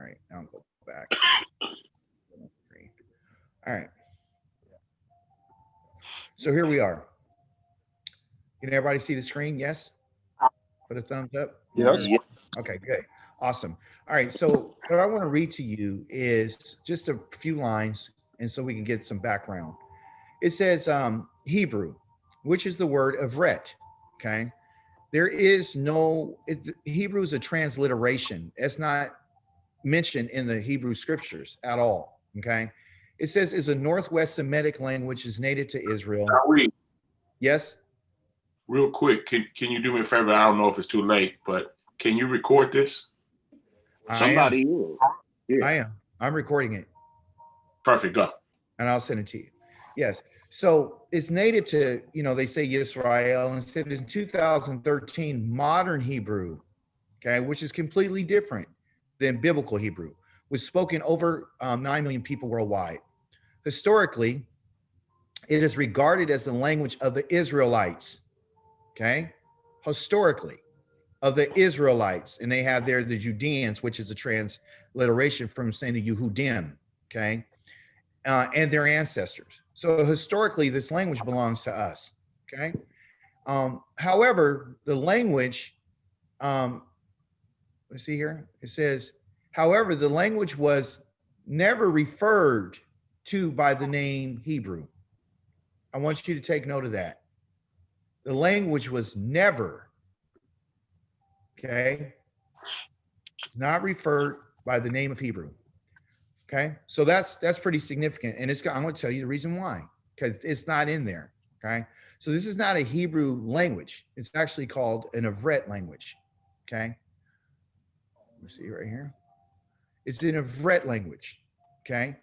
right, now I'll go back. All right. So here we are. Can everybody see the screen? Yes? Put a thumbs up. Yes. Okay, good. Awesome. All right. So what I want to read to you is just a few lines, and so we can get some background. It says Hebrew, which is the word IVRIT. Okay. There is no, Hebrew is a transliteration. It's not mentioned in the Hebrew scriptures at all. Okay. It says is a Northwest Semitic language, is native to Israel. Yes. Real quick, can you do me a favor? I don't know if it's too late, but can you record this? Somebody is. Yeah. I am. I'm recording it. Perfect. Go. And I'll send it to you. Yes. So it's native to, they say Yisrael, and it is in 2013 modern Hebrew, okay, which is completely different than biblical Hebrew, was spoken over 9 million people worldwide. Historically, it is regarded as the language of the Israelites, okay? Historically, of the Israelites, and they have there the Judeans, which is a transliteration from saying the Yehudim, okay? And their ancestors. So historically, this language belongs to us, okay? However, the language, let's see here, it says, however, the language was never referred to by the name Hebrew. I want you to take note of that. The language was never, okay, not referred by the name of Hebrew. Okay, so that's pretty significant, and I'm going to tell you the reason why, because it's not in there. Okay, so this is not a Hebrew language; it's actually called an IVRIT language. Okay, let me see right here. It's an IVRIT language. Okay,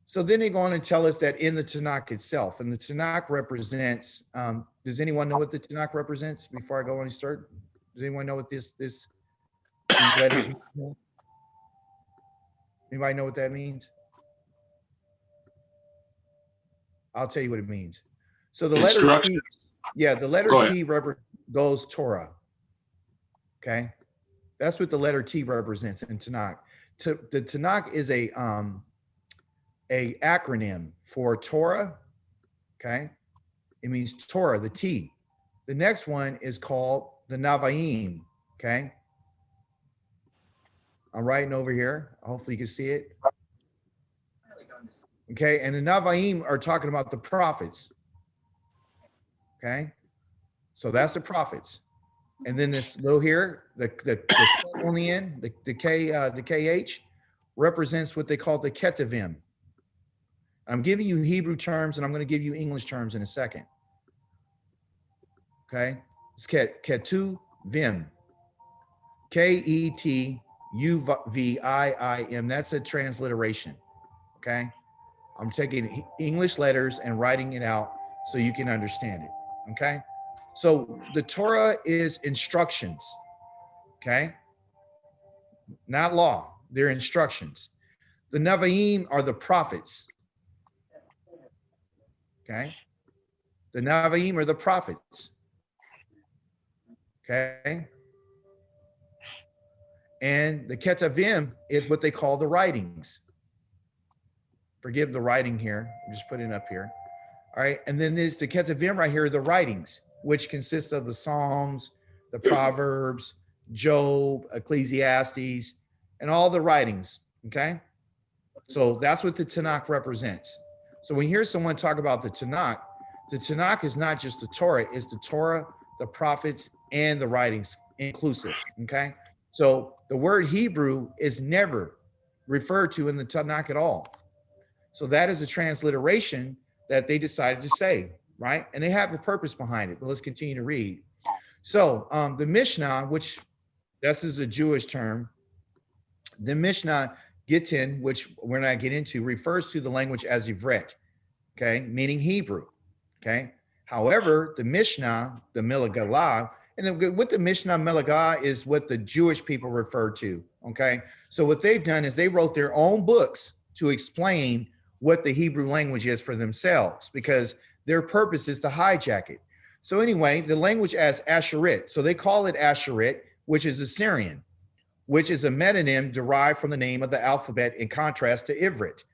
so then they go on and tell us that in the Tanakh itself, and the Tanakh represents. Does anyone know what the Tanakh represents? Before I go on and start, does anyone know what these letters mean? Anybody know what that means? I'll tell you what it means. So the letter T, the letter T goes Torah. Okay, that's what the letter T represents in Tanakh. The Tanakh is a acronym for Torah. Okay, it means Torah, the T. The next one is called the Navaim. Okay. I'm writing over here. Hopefully you can see it. Okay, and the Navaim are talking about the prophets. Okay, so that's the prophets. And then this little here, the on the end, the KH represents what they call the Ketuvim. I'm giving you Hebrew terms, and I'm going to give you English terms in a second. Okay, it's Ketuvim, KETUVIIM. That's a transliteration. Okay, I'm taking English letters and writing it out so you can understand it. Okay, so the Torah is instructions. Okay, not law, they're instructions. The Nevi'im are the prophets. Okay, the Nevi'im are the prophets. Okay. And the Ketuvim is what they call the writings. Forgive the writing here. I'm just putting it up here. All right. And then there's the Ketuvim right here, the writings, which consist of the Psalms, the Proverbs, Job, Ecclesiastes, and all the writings. Okay. So that's what the Tanakh represents. So when you hear someone talk about the Tanakh is not just the Torah, it's the Torah, the prophets, and the writings inclusive. Okay. So the word Hebrew is never referred to in the Tanakh at all. So that is a transliteration that they decided to say, right? And they have a purpose behind it, but let's continue to read. So the Mishnah, which this is a Jewish term, the Mishnah Gittin, which we're not getting into, refers to the language as IVRIT, okay, meaning Hebrew, okay? However, the Mishnah, the Melagah, and then what the Mishnah Melagah is what the Jewish people refer to, okay? So what they've done is they wrote their own books to explain what the Hebrew language is for themselves, because their purpose is to hijack it. So anyway, the language as ACHI'KA, so they call it ACHI'RIT, which is Assyrian, which is a metonym derived from the name of the alphabet in contrast to IVRIT,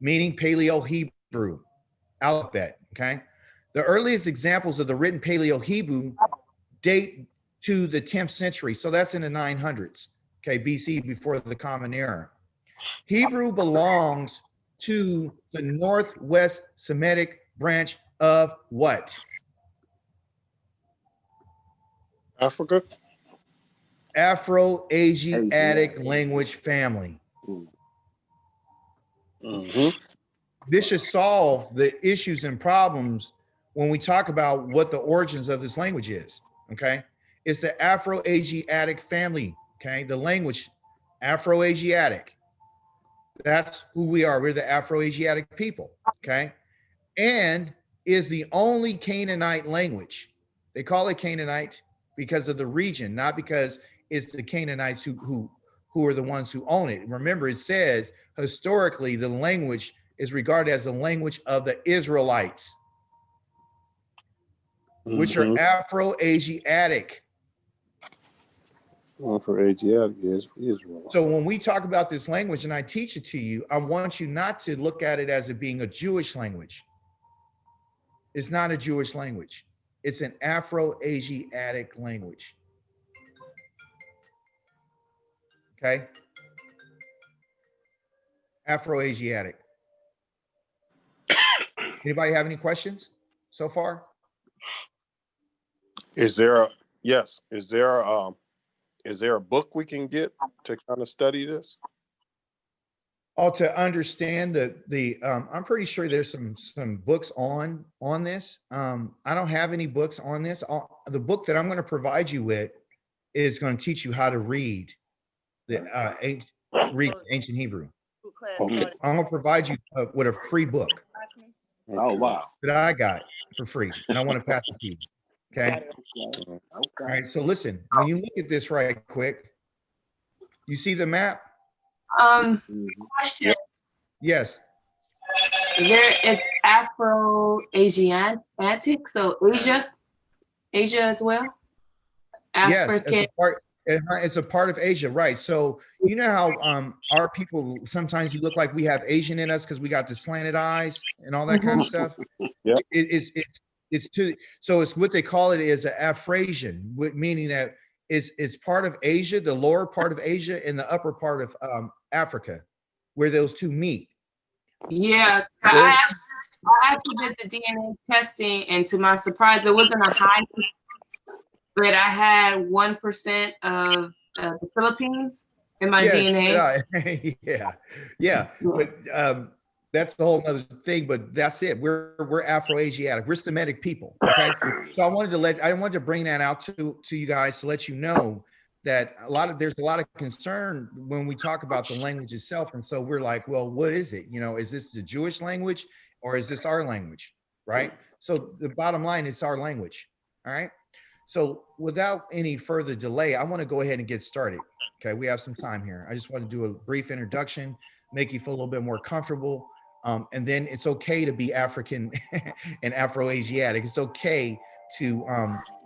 meaning Paleo-Hebrew alphabet, okay? The earliest examples of the written Paleo-Hebrew date to the 10th century. So that's in the 900s, okay, BC, before the Common Era. Hebrew belongs to the Northwest Semitic branch of what? Africa? Afro-Asiatic language family. Mm-hmm. This should solve the issues and problems when we talk about what the origins of this language is, okay? It's the Afro-Asiatic family, okay? The language, Afro-Asiatic. That's who we are. We're the Afro-Asiatic people, okay? And is the only Canaanite language. They call it Canaanite because of the region, not because it's the Canaanites who are the ones who own it. Remember, it says historically the language is regarded as the language of the Israelites, which are Afro-Asiatic. Afro-Asiatic is Israel. So when we talk about this language and I teach it to you, I want you not to look at it as it being a Jewish language. It's not a Jewish language. It's an Afro-Asiatic language. Okay? Afro-Asiatic. Anybody have any questions so far? Is there a book we can get to kind of study this? Oh, to understand I'm pretty sure there's some books on this. I don't have any books on this. The book that I'm going to provide you with is going to teach you how to read ancient Hebrew. Okay. I'm going to provide you with a free book Oh, wow. that I got for free, and I want to pass it to you. Okay. All right. So listen, when you look at this right quick, you see the map? Question. Yes. It's Afro-Asiatic, so Asia as well. African. Yes, it's a part of Asia, right? So you know how our people sometimes you look like we have Asian in us because we got the slanted eyes and all that kind of stuff. Yeah. So it's what they call it is an Afro-asian, meaning that it's part of Asia, the lower part of Asia, and the upper part of Africa, where those two meet. Yeah, I actually did the DNA testing, and to my surprise, it wasn't a high, but I had 1% of the Philippines in my DNA. Yeah. But that's the whole other thing. But that's it. We're Afro-Asiatic. We're Semitic people. Okay. So I wanted to bring that out to you guys to let you know that there's a lot of concern when we talk about the language itself. And so we're like, well, what is it? You know, is this the Jewish language or is this our language? Right. So the bottom line, it's our language. All right. So without any further delay, I want to go ahead and get started. Okay. We have some time here. I just want to do a brief introduction, make you feel a little bit more comfortable. And then it's okay to be African and Afro-Asiatic. It's okay to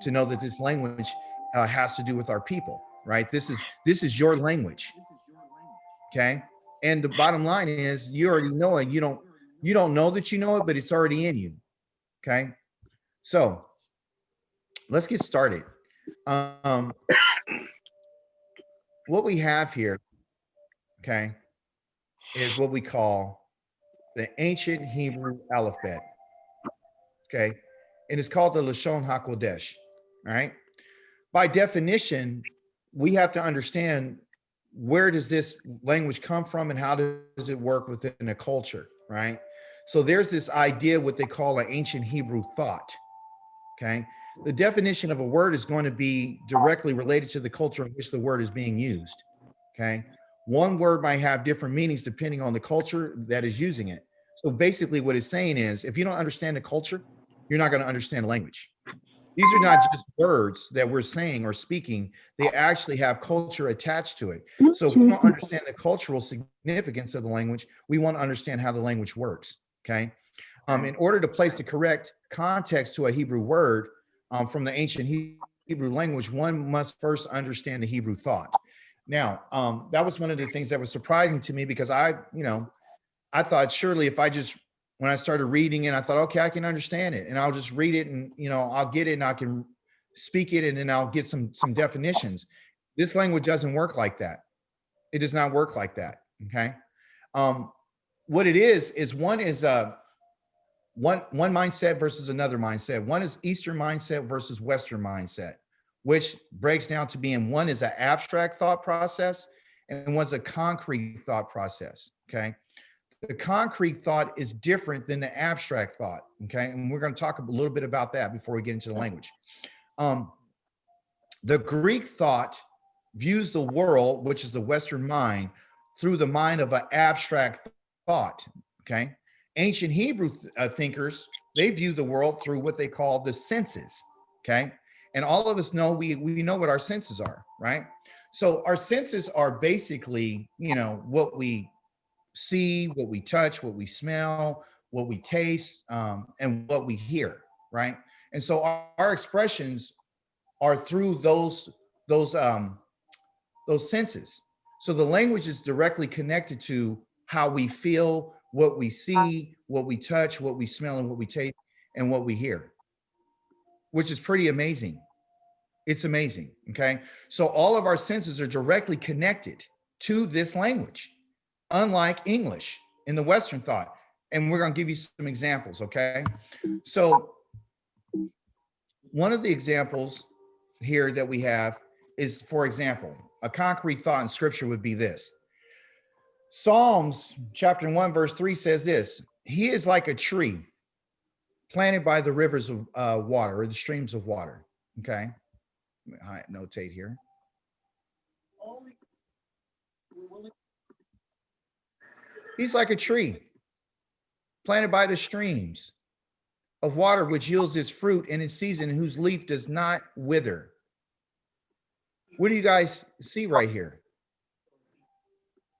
know that this language has to do with our people, right? This is your language, okay? And the bottom line is you already know it. You don't know that you know it, but it's already in you, okay? So let's get started. What we have here, okay, is what we call the ancient Hebrew alphabet, okay? And it's called the Lashon HaKodesh, all right? By definition, we have to understand where does this language come from and how does it work within a culture, right? So there's this idea, what they call an ancient Hebrew thought, okay? The definition of a word is going to be directly related to the culture in which the word is being used, okay? One word might have different meanings depending on the culture that is using it. So basically what it's saying is, if you don't understand the culture, you're not going to understand the language. These are not just words that we're saying or speaking. They actually have culture attached to it. So if we don't understand the cultural significance of the language, we want to understand how the language works, okay? In order to place the correct context to a Hebrew word from the ancient Hebrew language, one must first understand the Hebrew thought. Now, that was one of the things that was surprising to me because I thought surely if I just, when I started reading it, I thought, okay, I can understand it and I'll just read it and, I'll get it and I can speak it and then I'll get some definitions. This language doesn't work like that. It does not work like that. Okay. What it is one mindset versus another mindset. One is Eastern mindset versus Western mindset, which breaks down to being one is an abstract thought process and one's a concrete thought process. Okay. The concrete thought is different than the abstract thought. Okay. And we're going to talk a little bit about that before we get into the language. The Greek thought views the world, which is the Western mind, through the mind of an abstract thought. Okay. Ancient Hebrew thinkers, they view the world through what they call the senses. Okay. And all of us know, we know what our senses are, right? So our senses are basically, what we see, what we touch, what we smell, what we taste, and what we hear, right? And so our expressions are through those senses. So the language is directly connected to how we feel, what we see, what we touch, what we smell, and what we taste, and what we hear, which is pretty amazing. It's amazing. Okay. So all of our senses are directly connected to this language, unlike English in the Western thought. And we're going to give you some examples. Okay. So one of the examples here that we have is, for example, a concrete thought in scripture would be this. Psalms chapter 1, verse 3 says this: he is like a tree planted by the rivers of water, or the streams of water. Okay. Let me notate here. He's like a tree planted by the streams of water, which yields its fruit in its season, whose leaf does not wither. What do you guys see right here?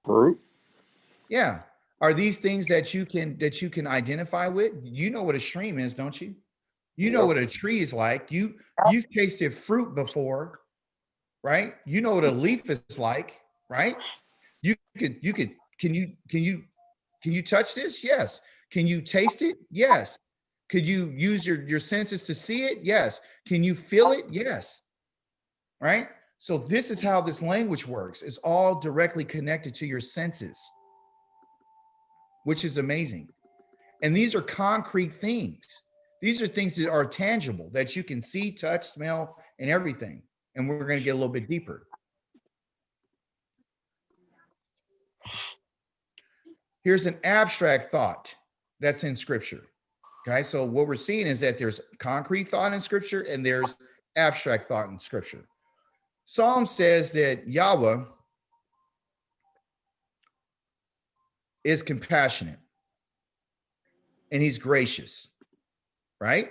Fruit. Yeah. Are these things that you can identify with? You know what a stream is, don't you? You know what a tree is like. You've tasted fruit before, right? You know what a leaf is like, right? Can you touch this? Yes. Can you taste it? Yes. Could you use your senses to see it? Yes. Can you feel it? Yes. Right? So this is how this language works. It's all directly connected to your senses, which is amazing. And these are concrete things. These are things that are tangible, that you can see, touch, smell, and everything. And we're going to get a little bit deeper. Here's an abstract thought that's in scripture. Okay, so what we're seeing is that there's concrete thought in scripture and there's abstract thought in scripture. Psalm says that Yahweh is compassionate and he's gracious, right?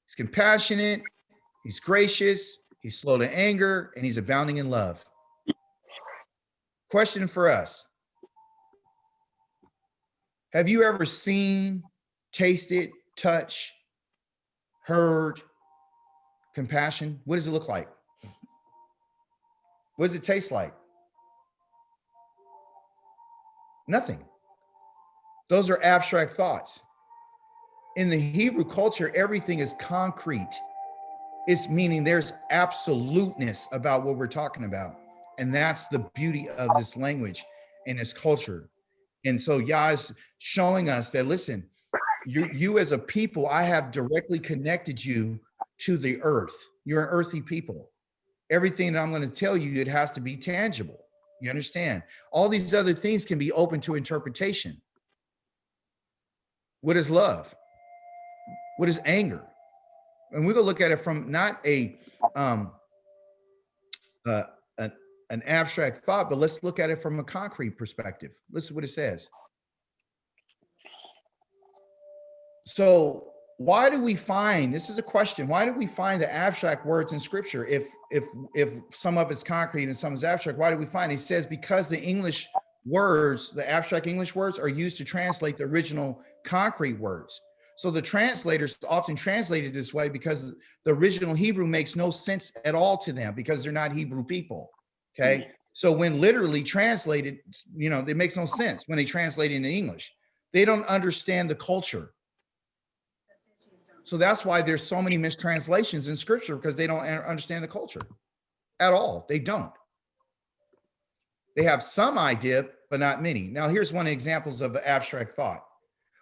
He's compassionate, he's gracious, he's slow to anger, and he's abounding in love. Question for us. Have you ever seen, tasted, touched, heard compassion? What does it look like? What does it taste like? Nothing. Those are abstract thoughts. In the Hebrew culture, everything is concrete. It's meaning there's absoluteness about what we're talking about. And that's the beauty of this language and this culture. And so Yah is showing us that, listen, you as a people, I have directly connected you to the earth. You're an earthy people. Everything that I'm going to tell you, it has to be tangible. You understand? All these other things can be open to interpretation. What is love? What is anger? And we're going to look at it from not an abstract thought, but let's look at it from a concrete perspective. Listen to what it says. So why do we find, this is a question, why do we find the abstract words in scripture? If some of it's concrete and some is abstract, why do we find it? It says because the English words, the abstract English words are used to translate the original concrete words. So the translators often translate it this way because the original Hebrew makes no sense at all to them because they're not Hebrew people. Okay. So when literally translated, you know, it makes no sense when they translate it into English. They don't understand the culture. So that's why there's so many mistranslations in scripture, because they don't understand the culture at all. They don't. They have some idea, but not many. Now, here's one of the examples of abstract thought.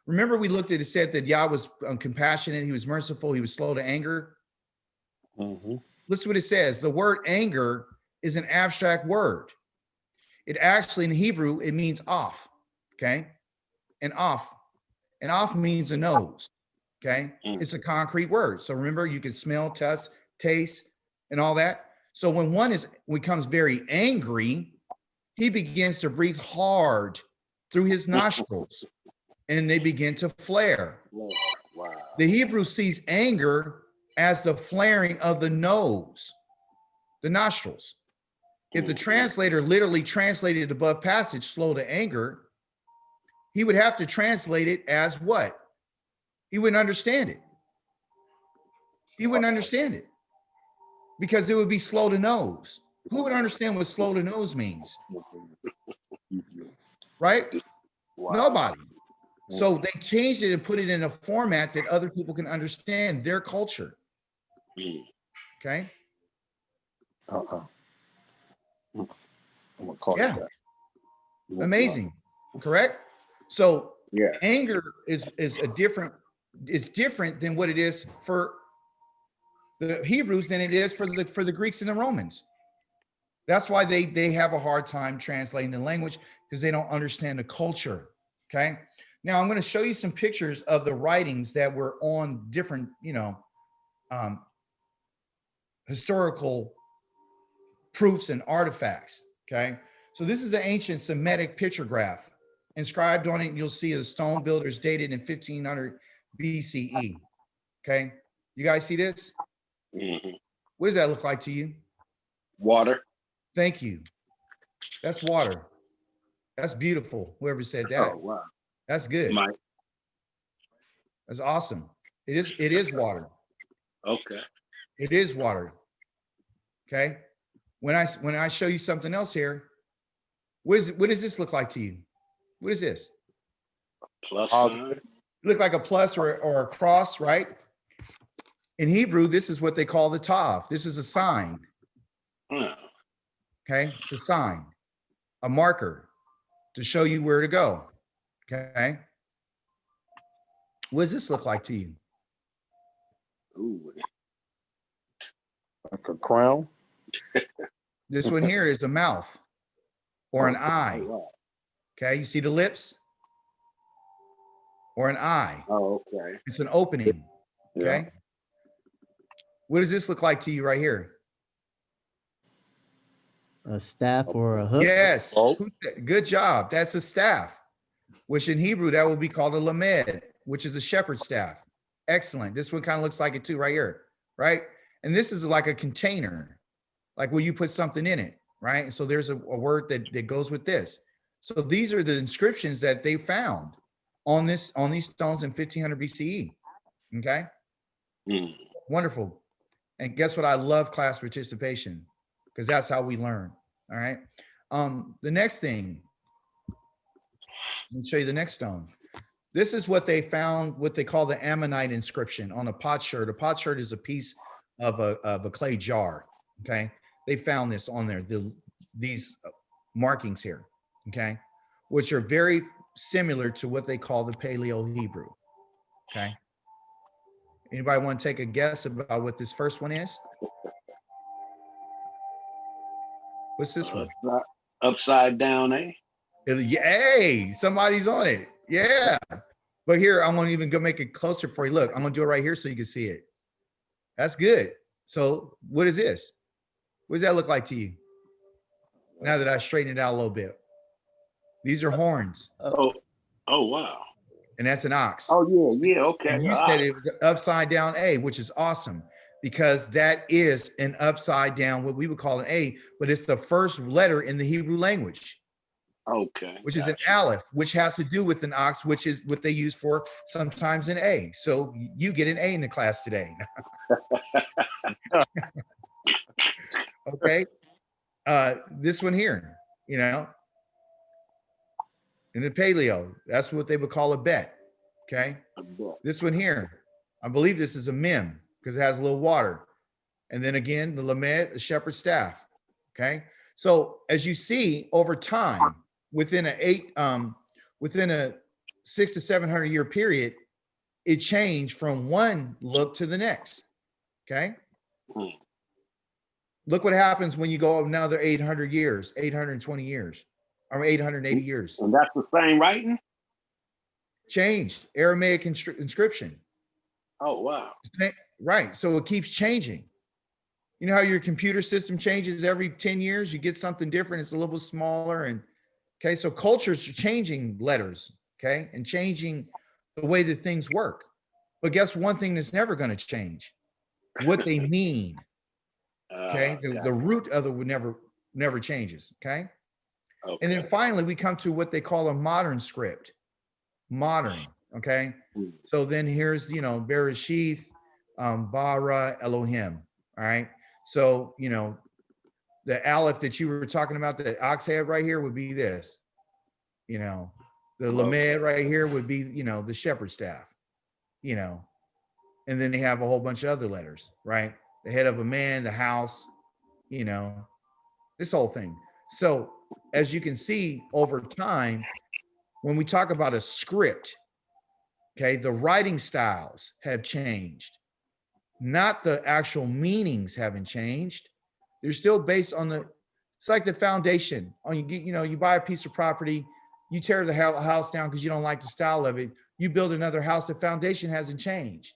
Remember, we looked at it, said that Yah was compassionate, he was merciful, he was slow to anger. Listen to what it says. The word anger is an abstract word. It actually, in Hebrew, it means off. Okay. And off means a nose. Okay. It's a concrete word. So remember, you can smell, taste, and all that. So when one becomes very angry, he begins to breathe hard through his nostrils and they begin to flare. Wow. The Hebrew sees anger as the flaring of the nose, the nostrils. If the translator literally translated above passage, slow to anger, he would have to translate it as what? He wouldn't understand it. He wouldn't understand it because it would be slow to nose. Who would understand what slow to nose means? Right? Wow. Nobody. So they changed it and put it in a format that other people can understand their culture. Okay. I'm gonna call Yeah. it that. Amazing. Correct. So Yeah. anger is different than what it is for the Hebrews than it is for the Greeks and the Romans. That's why they have a hard time translating the language, because they don't understand the culture. Okay. Now I'm going to show you some pictures of the writings that were on different, historical proofs and artifacts. Okay. So this is an ancient Semitic pictograph. Inscribed on it, you'll see a stone builders dated in 1500 BCE. Okay. You guys see this? What does that look like to you? Water. Thank you. That's water. That's beautiful. Whoever said that. Oh, wow. That's good. Mike. That's awesome. It is water. Okay. It is water. Okay. When I show you something else here, what does this look like to you? What is this? Plus sign. Look like a plus or a cross, right? In Hebrew, this is what they call the tav. This is a sign. Okay. It's a sign, a marker to show you where to go. Okay. What does this look like to you? Ooh. Like a crown. This one here is a mouth or an eye. Oh, wow. Okay. You see the lips or an eye. Oh, okay. It's an opening. Okay. Yeah. What does this look like to you right here? A staff or a hook? Yes. Oh. Good job. That's a staff, which in Hebrew, that would be called a lamed, which is a shepherd's staff. Excellent. This one kind of looks like it too right here, right? And this is like a container, like where you put something in it, right? And so there's a word that goes with this. So these are the inscriptions that they found on these stones in 1500 BCE. Okay. Wonderful. And guess what? I love class participation because that's how we learn. All right. The next thing, let's show you the next stone. This is what they found, what they call the Ammonite inscription on a potsherd. A potsherd is a piece of a clay jar. Okay. They found this on there, these markings here. Okay. Which are very similar to what they call the Paleo Hebrew. Okay. Anybody want to take a guess about what this first one is? What's this one? Upside down, eh? Hey, somebody's on it. Yeah. But here, I'm going to even go make it closer for you. Look, I'm going to do it right here so you can see it. That's good. So what is this? What does that look like to you? Now that I straightened it out a little bit. These are horns. Oh, wow. And that's an ox. Oh, yeah, okay. And you said it was upside down A, which is awesome because that is an upside down, what we would call an A, but it's the first letter in the Hebrew language. Okay. Which is an aleph, which has to do with an ox, which is what they use for sometimes an A. So you get an A in the class today. Okay. This one here, you know, in the paleo, that's what they would call a bet. Okay. This one here, I believe this is a mem because it has a little water. And then again, the lamed, the shepherd's staff. Okay. So as you see over time, within a 600 to 700 year period, it changed from one look to the next. Okay. Look what happens when you go another 800 years, 820 years, or 880 years. And that's the same writing? Changed. Aramaic inscription. Oh, wow. Right. So it keeps changing. You know how your computer system changes every 10 years? You get something different. It's a little smaller. And okay, so cultures are changing letters, okay, and changing the way that things work. But guess one thing that's never going to change? What they mean. Okay, the root of it would never changes. Okay? And then finally we come to what they call a modern script. Modern. Okay. So then here's, you know, Bereshith, Bara, Elohim. All right. So, you know, the aleph that you were talking about, the ox head right here would be this. You know, the lamed right here would be, you know, the shepherd staff. You know, and then they have a whole bunch of other letters, right? The head of a man, the house, you know, this whole thing. So as you can see over time, when we talk about a script, okay, the writing styles have changed, not the actual meanings haven't changed. They're still based on it's like the foundation. You buy a piece of property, you tear the house down because you don't like the style of it. You build another house, the foundation hasn't changed.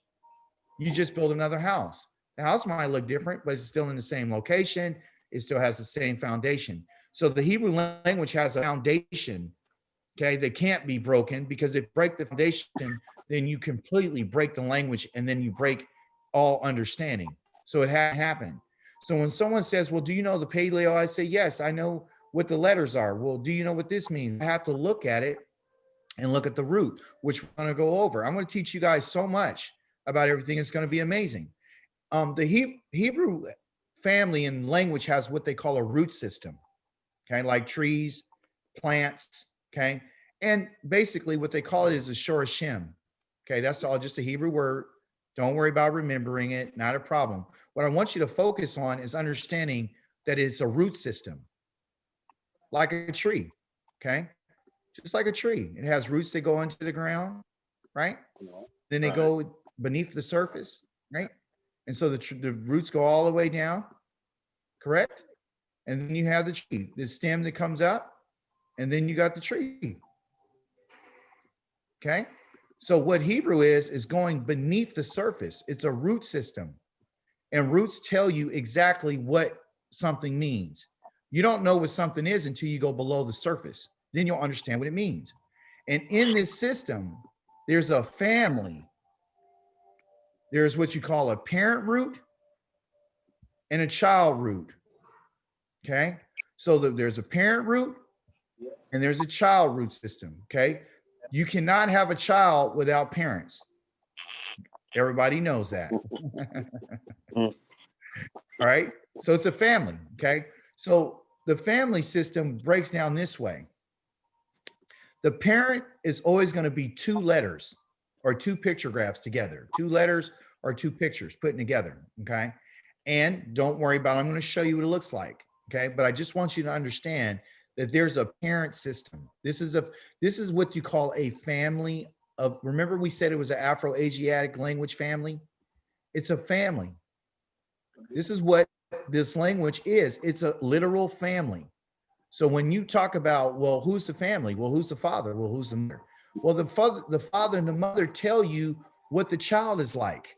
You just build another house. The house might look different, but it's still in the same location. It still has the same foundation. So the Hebrew language has a foundation, okay, that can't be broken, because if you break the foundation, then you completely break the language and then you break all understanding. So it had happened. So when someone says, well, do you know the paleo? I say, yes, I know what the letters are. Well, do you know what this means? I have to look at it and look at the root, which we're going to go over. I'm going to teach you guys so much about everything. It's going to be amazing. The Hebrew family and language has what they call a root system, okay, like trees, plants, okay, and basically what they call it is a shorashim, okay. That's all just a Hebrew word. Don't worry about remembering it, not a problem. What I want you to focus on is understanding that it's a root system, like a tree, okay, just like a tree. It has roots that go into the ground, right? Then they go beneath the surface, right? And so the roots go all the way down, correct? And then you have the tree, the stem that comes up, and then you got the tree. Okay? So what Hebrew is going beneath the surface. It's a root system. And roots tell you exactly what something means. You don't know what something is until you go below the surface. Then you'll understand what it means. And in this system, there's a family. There's what you call a parent root and a child root. Okay. So there's a parent root and there's a child root system. Okay. You cannot have a child without parents. Everybody knows that. All right. So it's a family. Okay. So the family system breaks down this way. The parent is always going to be two letters or two pictographs together, two letters or two pictures put together, okay? And don't worry about it. I'm going to show you what it looks like, okay? But I just want you to understand that there's a parent system. This is what you call a family of, remember we said it was an Afro-Asiatic language family? It's a family. This is what this language is. It's a literal family. So when you talk about, well, who's the family? Well, who's the father? Well, who's the mother? Well, the father and the mother tell you what the child is like.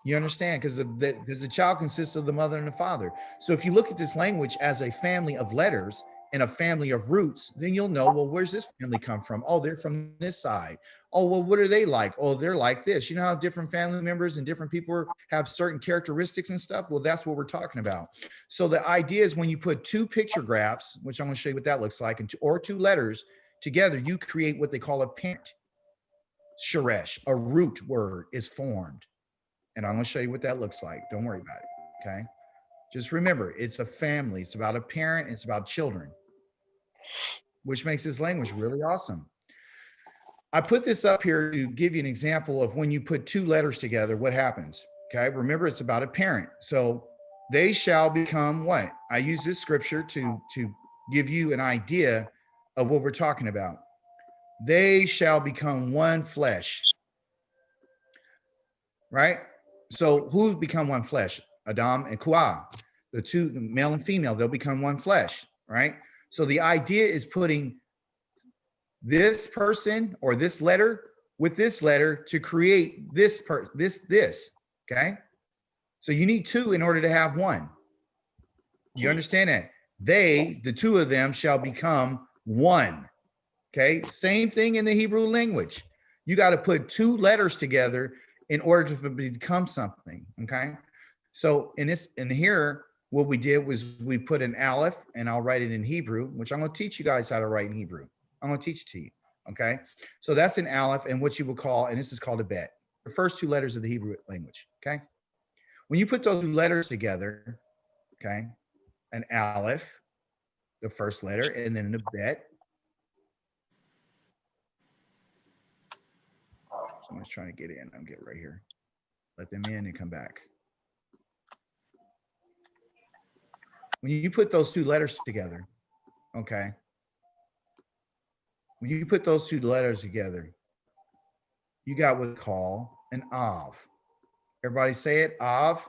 You understand? Because the child consists of the mother and the father. So if you look at this language as a family of letters and a family of roots, then you'll know, well, where's this family come from? Oh, they're from this side. Oh, well, what are they like? Oh, they're like this. You know how different family members and different people have certain characteristics and stuff? Well, that's what we're talking about. So the idea is when you put two pictographs, which I'm going to show you what that looks like, or two letters together, you create what they call a parent. Sheresh, a root word is formed. And I'm going to show you what that looks like. Don't worry about it. Okay. Just remember, it's a family. It's about a parent. It's about children, which makes this language really awesome. I put this up here to give you an example of when you put two letters together, what happens. Okay, remember it's about a parent. So they shall become what? I use this scripture to give you an idea of what we're talking about. They shall become one flesh. Right? So who become one flesh? Adam and Kuah, the two, male and female, they'll become one flesh, right? So the idea is putting this person or this letter with this letter to create this, okay? So you need two in order to have one. You understand that? They, the two of them, shall become one, okay? Same thing in the Hebrew language. You got to put two letters together in order to become something, okay? So in here, what we did was we put an aleph, and I'll write it in Hebrew, which I'm going to teach you guys how to write in Hebrew. I'm going to teach it to you, okay? So that's an aleph, and what you will call, and this is called a bet, the first two letters of the Hebrew language, okay? When you put those two letters together, okay, an aleph, the first letter, and then a bet. Someone's trying to get in. I'll get right here. Let them in and come back. When you put those two letters together, okay? When you put those two letters together, you got what we call an av. Everybody say it, av.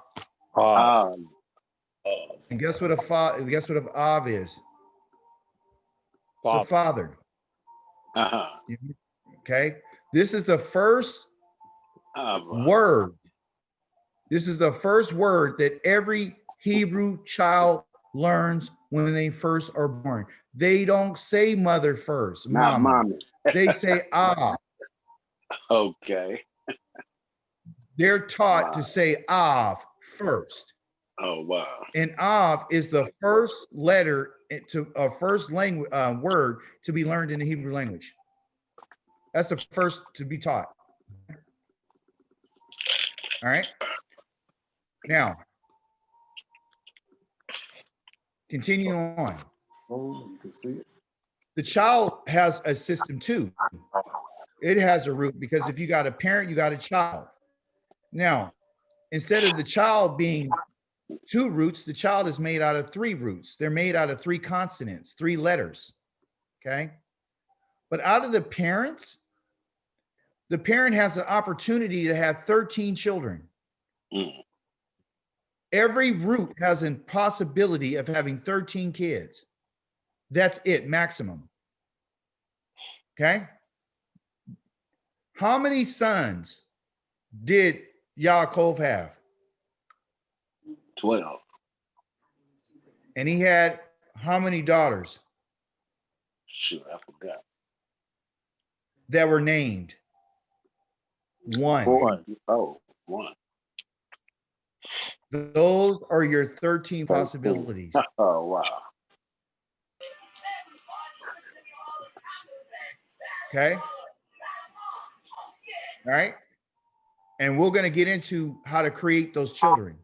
And guess what a av is? It's a father. Okay. This is the first word. This is the first word that every Hebrew child learns when they first are born. They don't say mother first, Not mama. mommy. They say Okay. They're taught to say av first. Oh, wow. And av is the first letter to a first language word to be learned in the Hebrew language. That's the first to be taught. All right. Now, continue on. The child has a system too. It has a root because if you got a parent, you got a child. Now, instead of the child being two roots, the child is made out of three roots. They're made out of three consonants, three letters. Okay. But out of the parents, the parent has an opportunity to have 13 children. Every root has a possibility of having 13 kids. That's it, maximum. Okay. How many sons did Yaakov have? 12. And he had how many daughters? Shoot, I forgot. That were named? One. Oh, one. Those are your 13 possibilities. Oh, wow. Okay. All right. And we're going to get into how to create those children.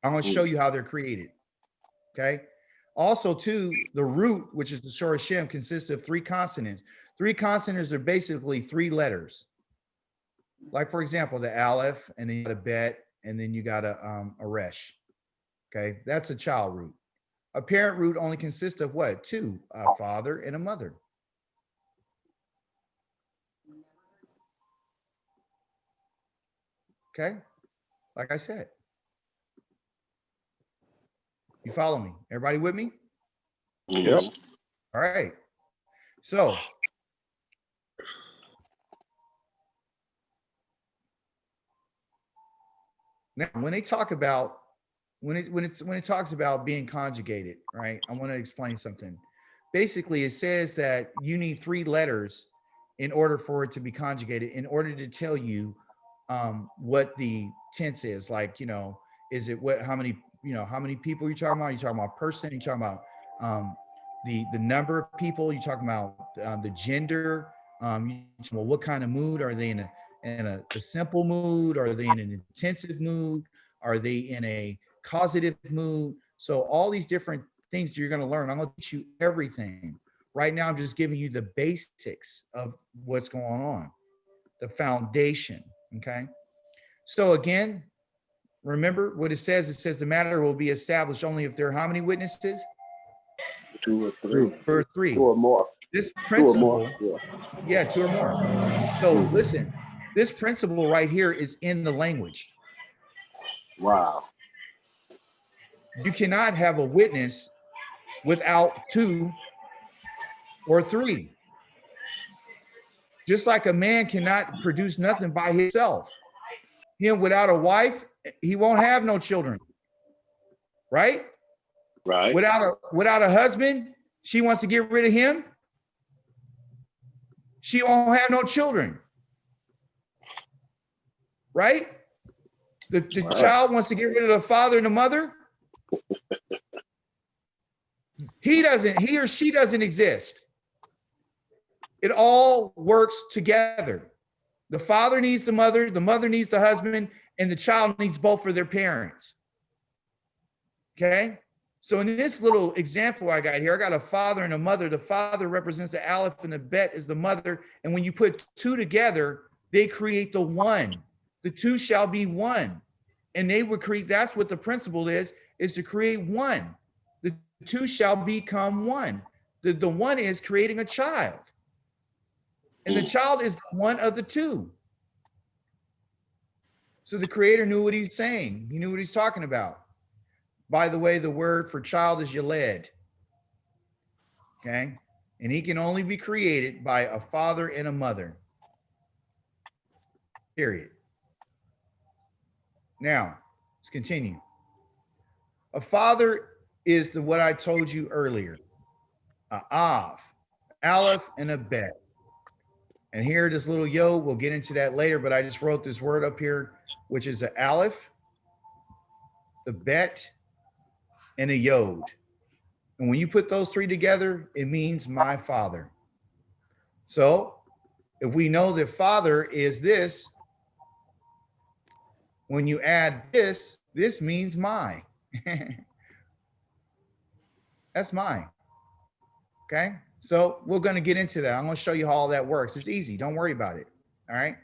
I'm going to show you how they're created. Okay. Also, too, the root, which is the Shorashim, consists of three consonants. Three consonants are basically three letters. Like, for example, the aleph, and then you got a bet, and then you got a resh. Okay. That's a child root. A parent root only consists of what? Two, a father and a mother. Okay. Like I said. You follow me? Everybody with me? Yep. All right. So now when they talk about when it talks about being conjugated, right? I want to explain something. Basically, it says that you need three letters in order for it to be conjugated, in order to tell you what the tense is. Like, you know, is it what, how many, you know, how many people you're talking about? You're talking about person, you're talking about the number of people, you're talking about the gender, well, what kind of mood are they in? A simple mood? Are they in an intensive mood? Are they in a causative mood. So all these different things that you're going to learn. I'm going to teach you everything. Right now, I'm just giving you the basics of what's going on, the foundation. Okay. So again, remember what it says. It says the matter will be established only if there are how many witnesses? 2 or 3. Or 3. 2 or more. This 2 or principle, more. Yeah. yeah, 2 or more. So Mhm. listen, this principle right here is in the language. Wow. You cannot have a witness without 2 or 3. Just like a man cannot produce nothing by himself. Him without a wife, he won't have no children. Right? Right. Without a husband, she wants to get rid of him. She won't have no children. Right? The Right. child wants to get rid of the father and the mother. He or she doesn't exist. It all works together. The father needs the mother needs the husband, and the child needs both for their parents. Okay? So in this little example I got here, I got a father and a mother. The father represents the aleph and the bet is the mother. And when you put 2 together, they create the 1. The 2 shall be 1. And they would create, that's what the principle is to create 1. The 2 shall become 1. The 1 is creating a child. And the child is one of the 2. So the creator knew what he's saying. He knew what he's talking about. By the way, the word for child is yaled. Okay? And he can only be created by a father and a mother. Period. Now, let's continue. A father is what I told you earlier. A av, aleph, and a bet. And here, this little yod, we'll get into that later, but I just wrote this word up here, which is the aleph, the bet, and a yod. And when you put those 3 together, it means my father. So if we know that father is this, when you add this means my. That's mine. Okay? So we're going to get into that. I'm going to show you how all that works. It's easy. Don't worry about it. All right?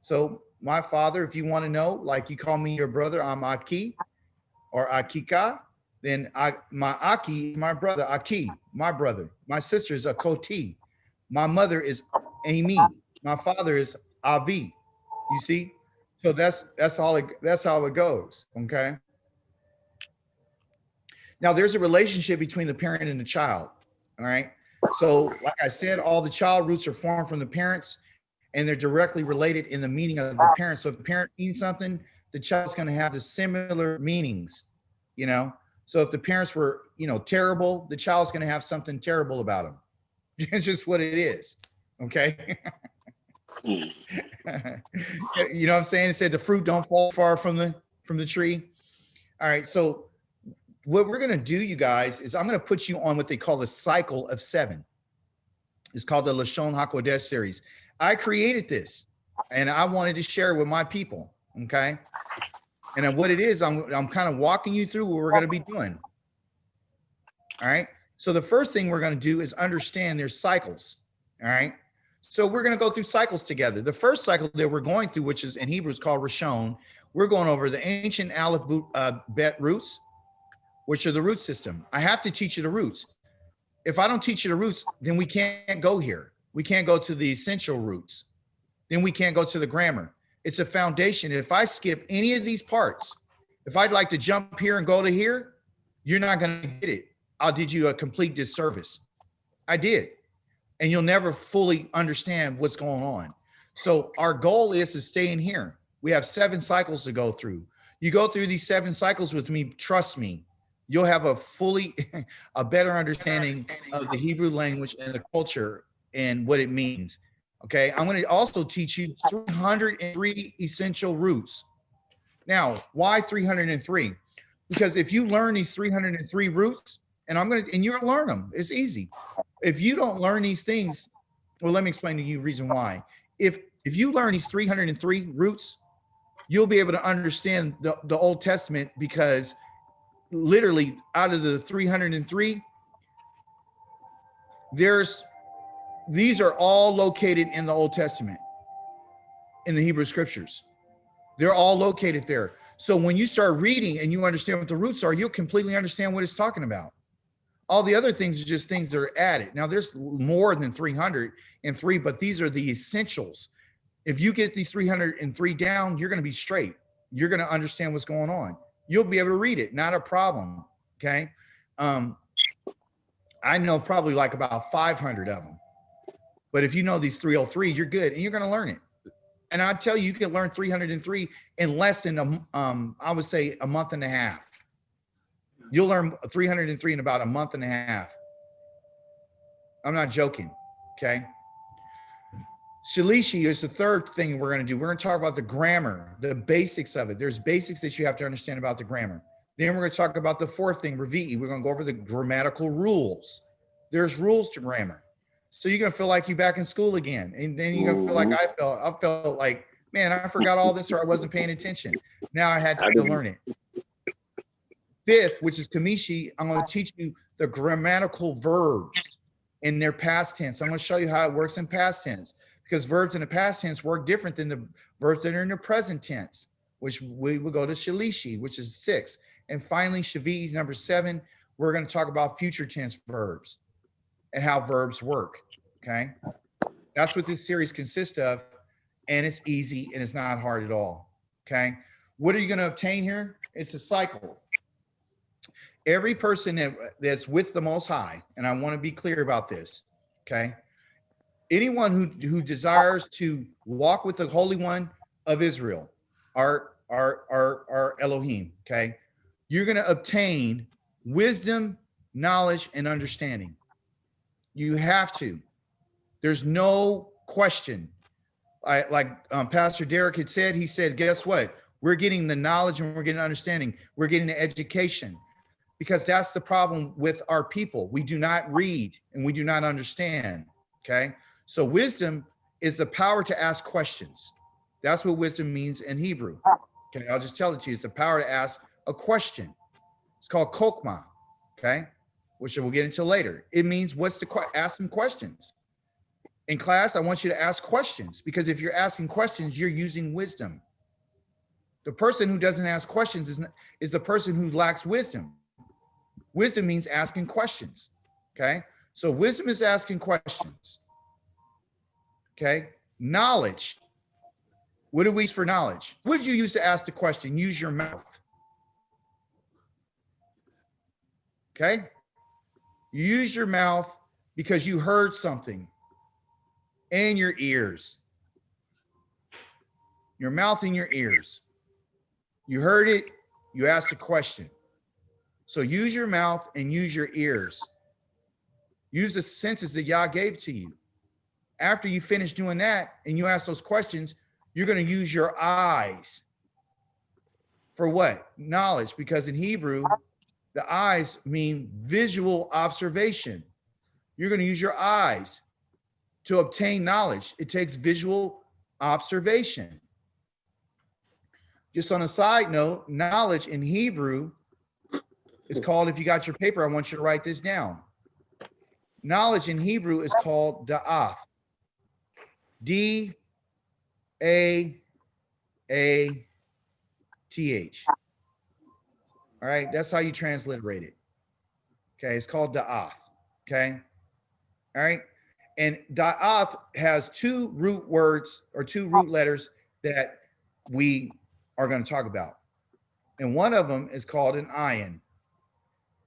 So my father, if you want to know, like you call me your brother, I'm Aki or ACHI'KA. Then my Aki, my brother, Aki, my brother. My sister is a Koti. My mother is Amy. My father is Avi. You see? So that's how it goes. Okay. Now there's a relationship between the parent and the child. All right. So like I said, all the child roots are formed from the parents, and they're directly related in the meaning of the parents. So if the parent means something, the child's going to have the similar meanings, you know? So if the parents were, terrible, the child's going to have something terrible about them. It's just what it is. Okay. You know what I'm saying? It said the fruit don't fall far from the tree. All right. So what we're going to do, you guys, is I'm going to put you on what they call the cycle of 7. It's called the Lashon HaKodesh series. I created this and I wanted to share it with my people. Okay. And what it is, I'm kind of walking you through what we're going to be doing. All right. So the first thing we're going to do is understand there's cycles. All right. So we're going to go through cycles together. The first cycle that we're going through, which is in Hebrew is called Rishon, we're going over the ancient aleph bet roots, which are the root system. I have to teach you the roots. If I don't teach you the roots, then we can't go here. We can't go to the essential roots. Then we can't go to the grammar. It's a foundation. If I skip any of these parts, if I'd like to jump here and go to here, you're not going to get it. I did you a complete disservice. I did. And you'll never fully understand what's going on. So our goal is to stay in here. We have 7 cycles to go through. You go through these 7 cycles with me, trust me, you'll have a better understanding of the Hebrew language and the culture and what it means. Okay, I'm going to also teach you 303 essential roots. Now, why 303? Because if you learn these 303 roots, and you're going to learn them, it's easy. If you don't learn these things, well, let me explain to you the reason why. If you learn these 303 roots, you'll be able to understand the Old Testament, because literally out of the 303, these are all located in the Old Testament, in the Hebrew scriptures. They're all located there. So when you start reading and you understand what the roots are, you'll completely understand what it's talking about. All the other things are just things that are added. Now there's more than 303, but these are the essentials. If you get these 303 down, you're going to be straight. You're going to understand what's going on. You'll be able to read it. Not a problem. Okay. I know probably like about 500 of them, but if you know these 303, you're good and you're going to learn it. And I tell you, you can learn 303 in less than I would say a month and a half. You'll learn 303 in about a month and a half. I'm not joking. Okay. Shalishi is the third thing we're going to do. We're going to talk about the grammar, the basics of it. There's basics that you have to understand about the grammar. Then we're going to talk about the fourth thing, Raviti. We're going to go over the grammatical rules. There's rules to grammar. So you're going to feel like you're back in school again. And then you're going to feel like I felt like, man, I forgot all this or I wasn't paying attention. Now I had to learn it. Fifth, which is Kamishi, I'm going to teach you the grammatical verbs in their past tense. I'm going to show you how it works in past tense, because verbs in the past tense work different than the verbs that are in the present tense, which we will go to Shalishi, which is 6. And finally, Shavi, number 7, we're going to talk about future tense verbs and how verbs work, okay? That's what this series consists of, and it's easy and it's not hard at all, okay? What are you going to obtain here? It's a cycle. Every person that's with the Most High, and I want to be clear about this, okay? Anyone who desires to walk with the Holy One of Israel, our Elohim, okay? You're going to obtain wisdom, knowledge, and understanding. You have to. There's no question. Pastor Derek had said, he said, guess what? We're getting the knowledge and we're getting understanding. We're getting the education, because that's the problem with our people. We do not read and we do not understand, okay? So wisdom is the power to ask questions. That's what wisdom means in Hebrew. Okay, I'll just tell it to you. It's the power to ask a question. It's called kokma, okay? Which we'll get into later. It means ask some questions. In class, I want you to ask questions, because if you're asking questions, you're using wisdom. The person who doesn't ask questions is the person who lacks wisdom. Wisdom means asking questions, okay? So wisdom is asking questions, okay? Knowledge. What do we use for knowledge? What did you use to ask the question? Use your mouth, okay? You use your mouth because you heard something and your ears. Your mouth and your ears. You heard it, you asked a question. So use your mouth and use your ears. Use the senses that Yah gave to you. After you finish doing that and you ask those questions, you're going to use your eyes. For what? Knowledge, because in Hebrew, the eyes mean visual observation. You're going to use your eyes to obtain knowledge. It takes visual observation. Just on a side note, knowledge in Hebrew is called, if you got your paper, I want you to write this down. Knowledge in Hebrew is called da'ath. D-A-A-T-H. All right, that's how you transliterate it. Okay, it's called da'ath. Okay, all right. And da'ath has 2 root words or 2 root letters that we are going to talk about. And one of them is called an ayin,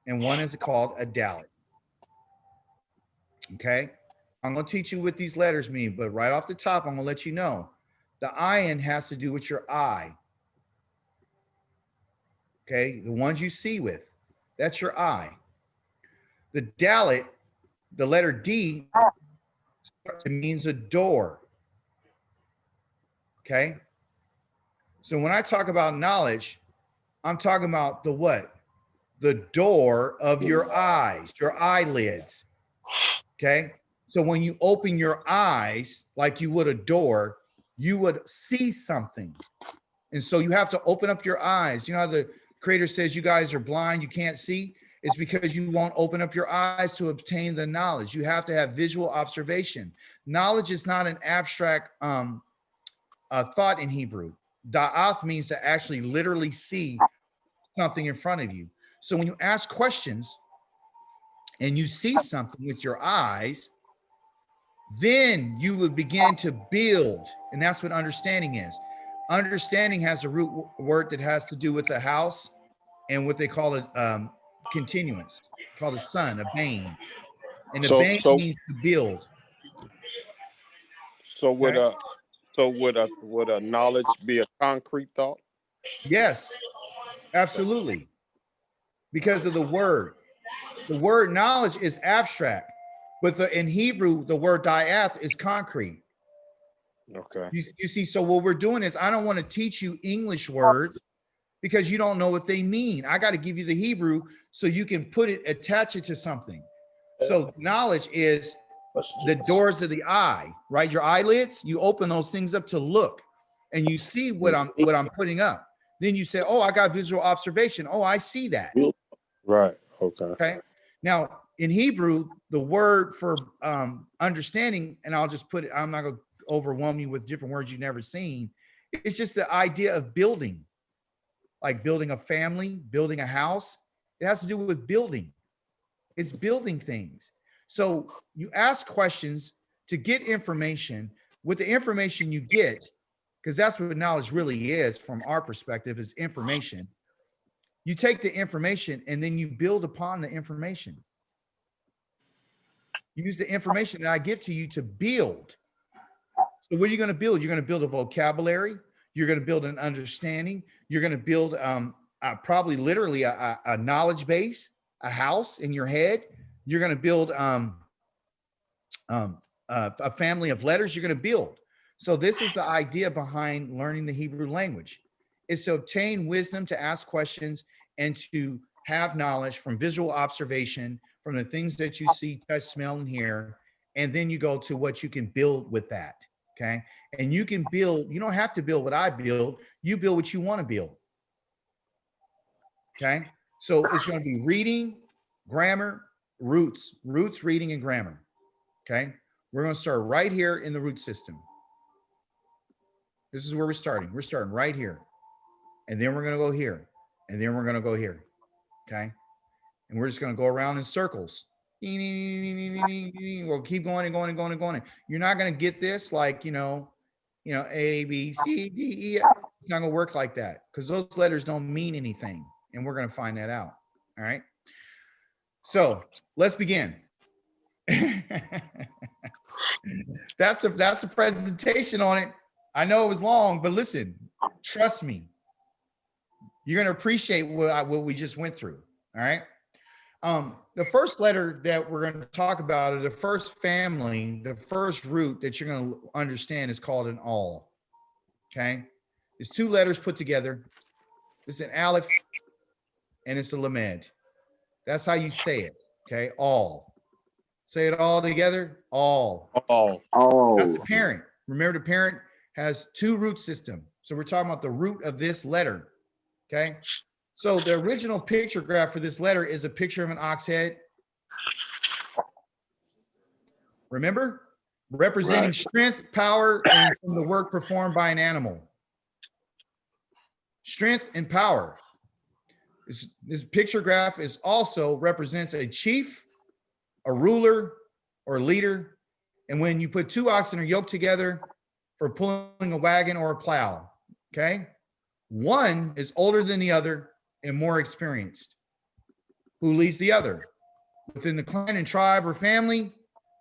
and one is called a dalet. Okay, I'm going to teach you what these letters mean, but right off the top, I'm going to let you know the ayin has to do with your eye. Okay, the ones you see with, that's your eye. The dalet, the letter D, it means a door. Okay, so when I talk about knowledge, I'm talking about the what? The door of your eyes, your eyelids. Okay, so when you open your eyes like you would a door, you would see something. And so you have to open up your eyes. You know how the Creator says you guys are blind, you can't see, it's because you won't open up your eyes to obtain the knowledge. You have to have visual observation. Knowledge is not an abstract thought in Hebrew. Da'ath means to actually literally see something in front of you. So when you ask questions and you see something with your eyes, then you would begin to build. And that's what understanding is. Understanding has a root word that has to do with the house and what they call it continuance, called a sun, a bane. And a So bane means to build. would Okay? would a knowledge be a concrete thought? Yes, absolutely. Because of the word. The word knowledge is abstract, but in Hebrew, the word diath is concrete. Okay. You see, so what we're doing is I don't want to teach you English words because you don't know what they mean. I got to give you the Hebrew so you can attach it to something. So knowledge is the doors of the eye, right? Your eyelids, you open those things up to look and you see what I'm putting up. Then you say, oh, I got visual observation. Oh, I see that. Right. Okay. Okay. Now in Hebrew, the word for understanding, and I'll just put it, I'm not going to overwhelm you with different words you've never seen. It's just the idea of building, like building a family, building a house. It has to do with building. It's building things. So you ask questions to get information. With the information you get, because that's what knowledge really is from our perspective, is information. You take the information and then you build upon the information. Use the information that I give to you to build. So what are you going to build? You're going to build a vocabulary. You're going to build an understanding. You're going to build probably literally a knowledge base, a house in your head. You're going to build a family of letters. You're going to build. So this is the idea behind learning the Hebrew language. Is to obtain wisdom, to ask questions, and to have knowledge from visual observation, from the things that you see, touch, smell, and hear. And then you go to what you can build with that. Okay. And you can build, you don't have to build what I build. You build what you want to build. Okay. So it's going to be reading, grammar, roots, reading, and grammar. Okay. We're going to start right here in the root system. This is where we're starting. We're starting right here. And then we're going to go here. And then we're going to go here. Okay. And we're just going to go around in circles. We'll keep going and going and going and going. You're not going to get this like, you know, A, B, C, D, E. It's not going to work like that because those letters don't mean anything. And we're going to find that out. All right. So let's begin. That's the presentation on it. I know it was long, but listen, trust me. You're going to appreciate what we just went through. All right. The first letter that we're going to talk about, or the first family, the first root that you're going to understand is called an all. Okay. It's two letters put together. It's an aleph and it's a lamed. That's how you say it. Okay. All. Say it all together. All. That's the parent. Remember, the parent has two root system. So we're talking about the root of this letter. Okay. So the original picture graph for this letter is a picture of an ox head. Remember? Representing strength, power, and from the work performed by an animal. Strength and power. This picture graph is also represents a chief, a ruler, or leader. And when you put two oxen are yoked together for pulling a wagon or a plow, okay? One is older than the other and more experienced. Who leads the other? Within the clan and tribe or family,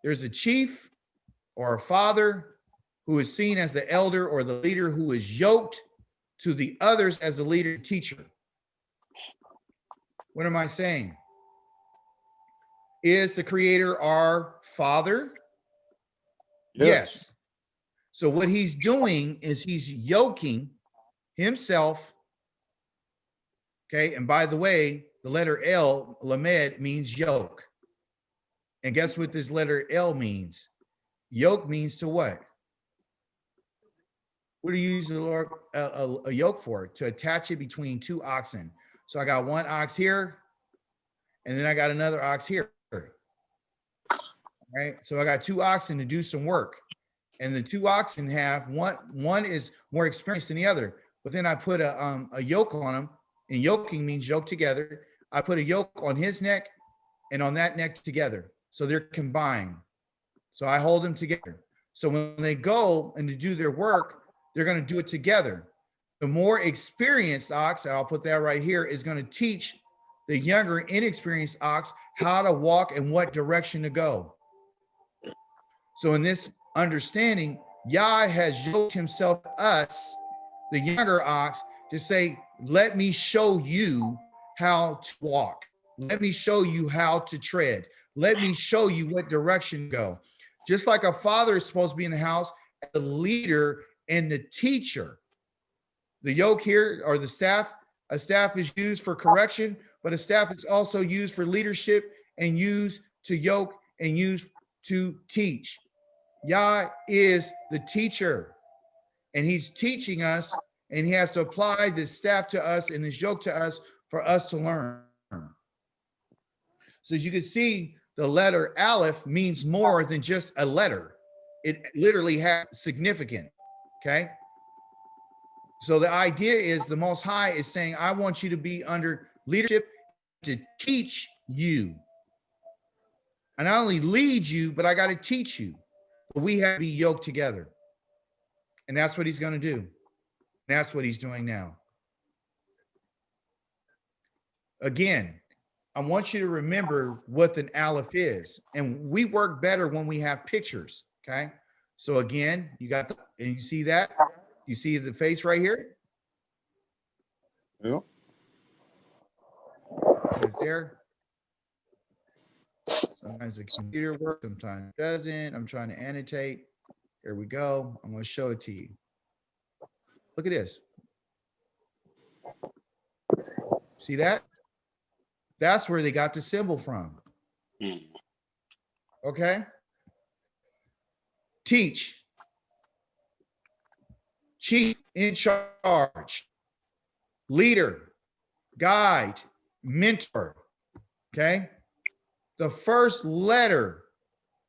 there's a chief or a father who is seen as the elder or the leader who is yoked to the others as the leader and teacher. What am I saying? Is the creator our father? Yes. So what he's doing is he's yoking himself. Okay. And by the way, the letter L, lamed, means yoke. And guess what this letter L means? Yoke means to what? What do you use a yoke for? To attach it between two oxen. So I got one ox here, and then I got another ox here. Right? So I got 2 oxen to do some work. And the 2 oxen have one is more experienced than the other. But then I put a yoke on him, and yoking means yoke together. I put a yoke on his neck and on that neck together. So they're combined. So I hold them together. So when they go and to do their work, they're going to do it together. The more experienced ox, and I'll put that right here, is going to teach the younger, inexperienced ox how to walk and what direction to go. So in this understanding, Yah has yoked himself to us, the younger ox, to say, let me show you how to walk. Let me show you how to tread. Let me show you what direction to go. Just like a father is supposed to be in the house, the leader and the teacher. The yoke here, or the staff, a staff is used for correction, but a staff is also used for leadership and used to yoke and used to teach. Yah is the teacher, and he's teaching us, and he has to apply this staff to us and this yoke to us for us to learn. So as you can see, the letter Aleph means more than just a letter. It literally has significance, okay? So the idea is the Most High is saying, I want you to be under leadership to teach you. I not only lead you, but I got to teach you. But we have to be yoked together. And that's what he's going to do. And that's what he's doing now. Again, I want you to remember what an Aleph is. And we work better when we have pictures, okay? So again, you got, and you see that? You see the face right here? Yeah. Right there. Sometimes the computer works, sometimes it doesn't. I'm trying to annotate. Here we go. I'm going to show it to you. Look at this. See that? That's where they got the symbol from. Okay? Teach. Chief, in charge. Leader, guide, mentor. Okay? The first letter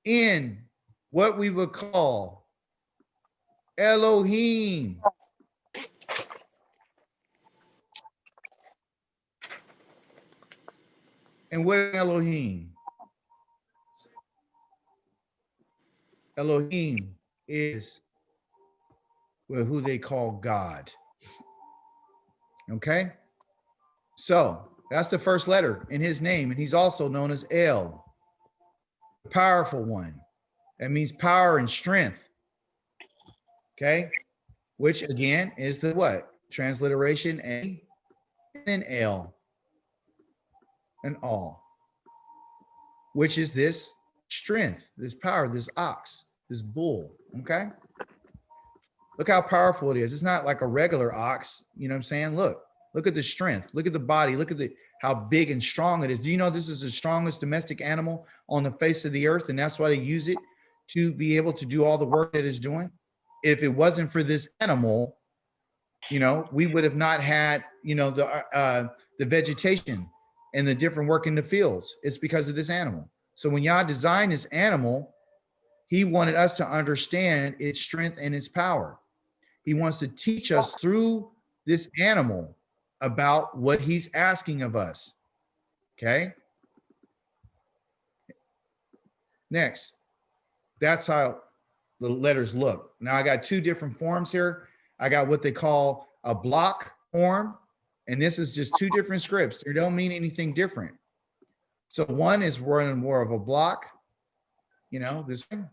in what we would call Elohim. And what is Elohim? Elohim is who they call God. Okay? So that's the first letter in his name, and he's also known as El, the powerful one. That means power and strength. Okay? Which again is the what? Transliteration A and El and all, which is this strength, this power, this ox, this bull. Okay? Look how powerful it is. It's not like a regular ox. You know what I'm saying? Look at the strength. Look at the body. Look at how big and strong it is. Do you know this is the strongest domestic animal on the face of the earth? And that's why they use it to be able to do all the work that it's doing. If it wasn't for this animal, you know, we would have not had, you know, the vegetation and the different work in the fields. It's because of this animal. So when Yah designed this animal, he wanted us to understand its strength and its power. He wants to teach us through this animal about what he's asking of us. Okay. Next, that's how the letters look. Now I got 2 different forms here. I got what they call a block form, and this is just 2 different scripts. They don't mean anything different. So one is running more of a block, you know, this one.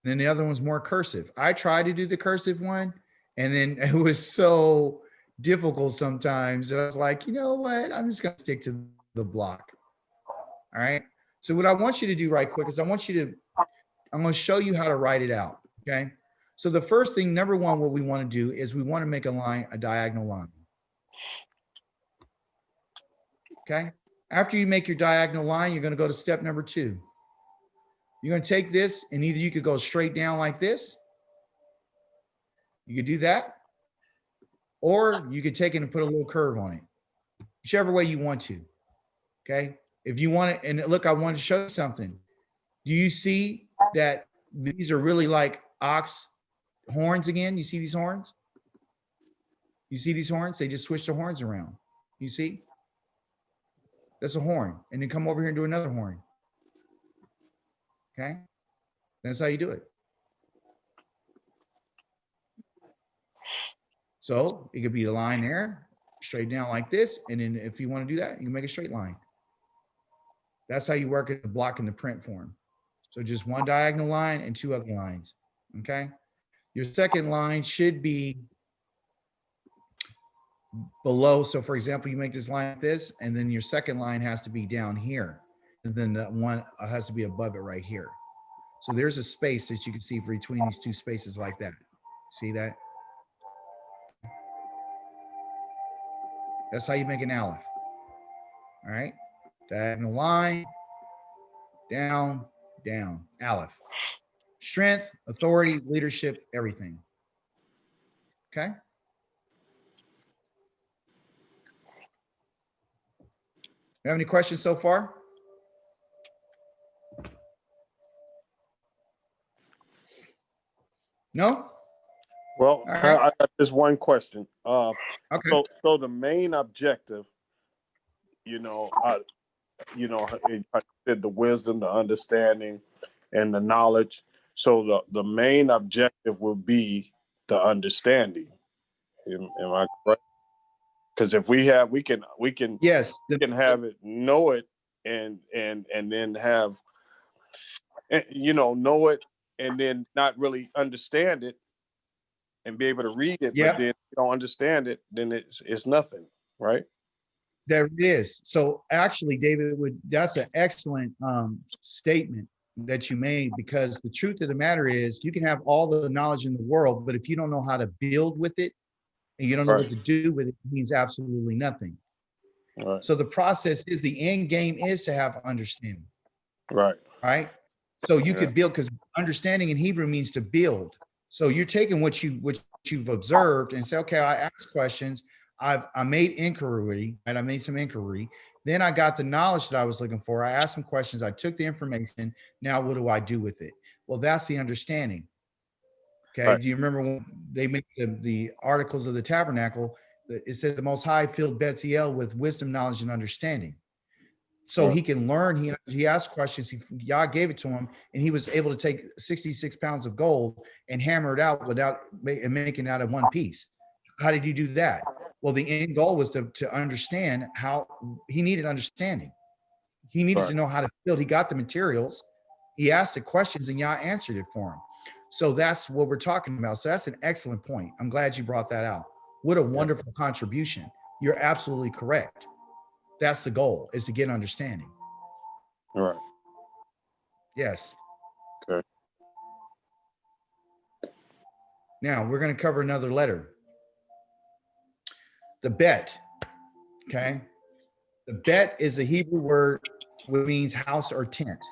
And then the other one's more cursive. I tried to do the cursive one, and then it was so difficult sometimes that I was like, you know what? I'm just going to stick to the block. All right. So what I want you to do right quick is I'm going to show you how to write it out. Okay. So the first thing, number one, what we want to do is we want to make a line, a diagonal line. Okay. After you make your diagonal line, you're going to go to step number 2. You're going to take this, and either you could go straight down like this. You could do that. Or you could take it and put a little curve on it. whichever way you want to. Okay. If you want it, and look, I wanted to show you something. Do you see that these are really like ox horns again? You see these horns? You see these horns? They just switch the horns around. You see? That's a horn. And then come over here and do another horn. Okay? That's how you do it. So it could be a line there, straight down like this. And then if you want to do that, you can make a straight line. That's how you work at the block in the print form. So just one diagonal line and two other lines. Okay? Your second line should be below. So for example, you make this line like this, and then your second line has to be down here. And then that one has to be above it right here. So there's a space that you can see between these two spaces like that. See that? That's how you make an aleph. All right? Diagonal line, down, down, aleph. Strength, authority, leadership, everything. Okay? You have any questions so far? No? Well, right. I got this one question. Okay. So the main objective, I said the wisdom, the understanding, and the knowledge. So the main objective will be the understanding. Am I correct? Because if we can Yes. have it, know it, and then have, know it, and then not really understand it, and be able to read it, Yep. but then you don't understand it, then it's nothing, right? There it is. So actually, David, that's an excellent statement that you made, because the truth of the matter is you can have all the knowledge in the world, but if you don't know how to build with it and you don't know Right. what to do with it, it means absolutely nothing. Right. So the process is, the end game is to have understanding. Right. Right. So you Yeah. could build, because understanding in Hebrew means to build. So you're taking what you've observed and say, okay, I asked questions. I made inquiry, and I made some inquiry. Then I got the knowledge that I was looking for. I asked some questions. I took the information. Now what do I do with it? Well, that's the understanding. Okay. Right. Do you remember when they made the articles of the tabernacle? It said the Most High filled Betziel with wisdom, knowledge, and understanding. So Right. he can learn. He asked questions. Yah gave it to him, and he was able to take 66 pounds of gold and hammer it out without making it out of one piece. How did you do that? Well, the end goal was to understand how he needed understanding. He needed Right. to know how to build. He got the materials. He asked the questions, and Yah answered it for him. So that's what we're talking about. So that's an excellent point. I'm glad you brought that out. What a wonderful contribution. You're absolutely correct. That's the goal, is to get understanding. Right. Yes. Okay. Now we're going to cover another letter. The bet. Okay. The bet is a Hebrew word which means house or tent.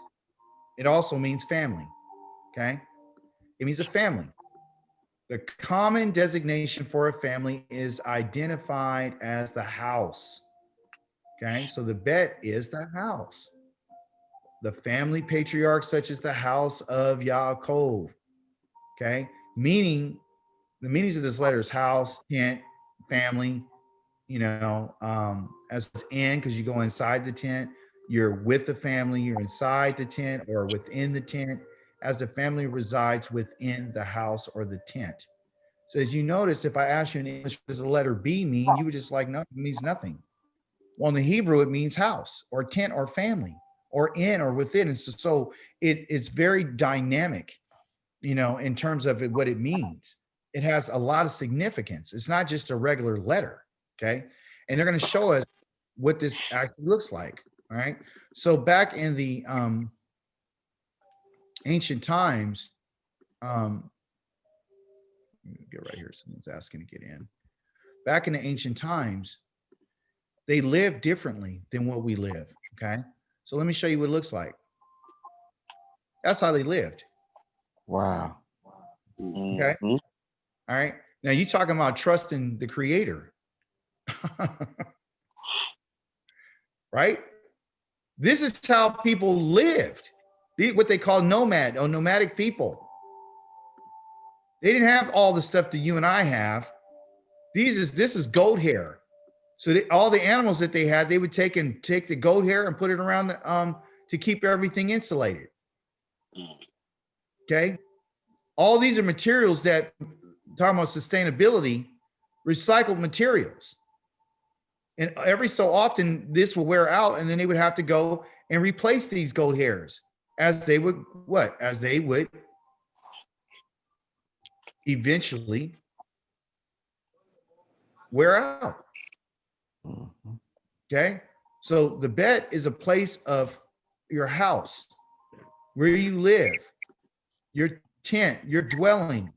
It also means family. Okay. It means a family. The common designation for a family is identified as the house. Okay. So the bet is the house. The family patriarchs, such as the house of Yaakov. Okay. Meaning, the meanings of this letter is house, tent, family, as in, because you go inside the tent, you're with the family, you're inside the tent or within the tent, as the family resides within the house or the tent. So as you notice, if I ask you in English, what does the letter B mean? You would just like, no, it means nothing. Well, in the Hebrew, it means house or tent or family or in or within. And so it's very dynamic, in terms of what it means. It has a lot of significance. It's not just a regular letter. Okay. And they're going to show us what this actually looks like. All right. So back in the ancient times, get right here. Someone's asking to get in. Back in the ancient times, they lived differently than what we live. Okay. So let me show you what it looks like. That's how they lived. Wow. Okay. Mhm. All right. Now you talking about trusting the creator. right? This is how people lived, what they call nomadic people. They didn't have all the stuff that you and I have. This is goat hair. So all the animals that they had, they would take the goat hair and put it around to keep everything insulated. Okay. All these are materials that, talking about sustainability, recycled materials. And every so often this will wear out, and then they would have to go and replace these goat hairs as they would eventually wear out. Okay. So the bed is a place of your house, where you live, your tent, your dwelling,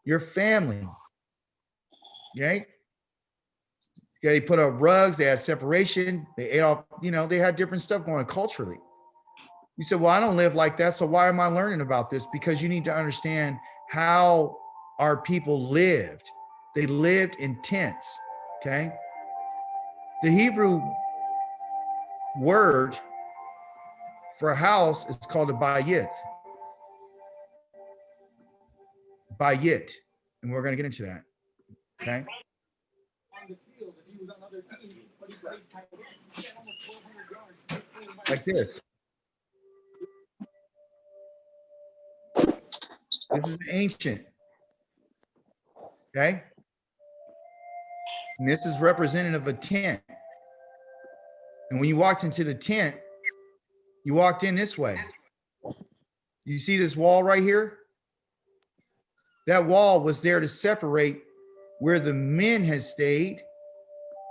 your family. Okay. Yeah, they put up rugs, they had separation, they ate off, they had different stuff going on culturally. You said, well, I don't live like that, so why am I learning about this? Because you need to understand how our people lived. They lived in tents, okay? The Hebrew word for a house is called a bayit. Bayit, and we're going to get into that, okay? Like this. This is ancient. Okay. And this is representative of a tent. And when you walked into the tent, you walked in this way. You see this wall right here? That wall was there to separate where the men had stayed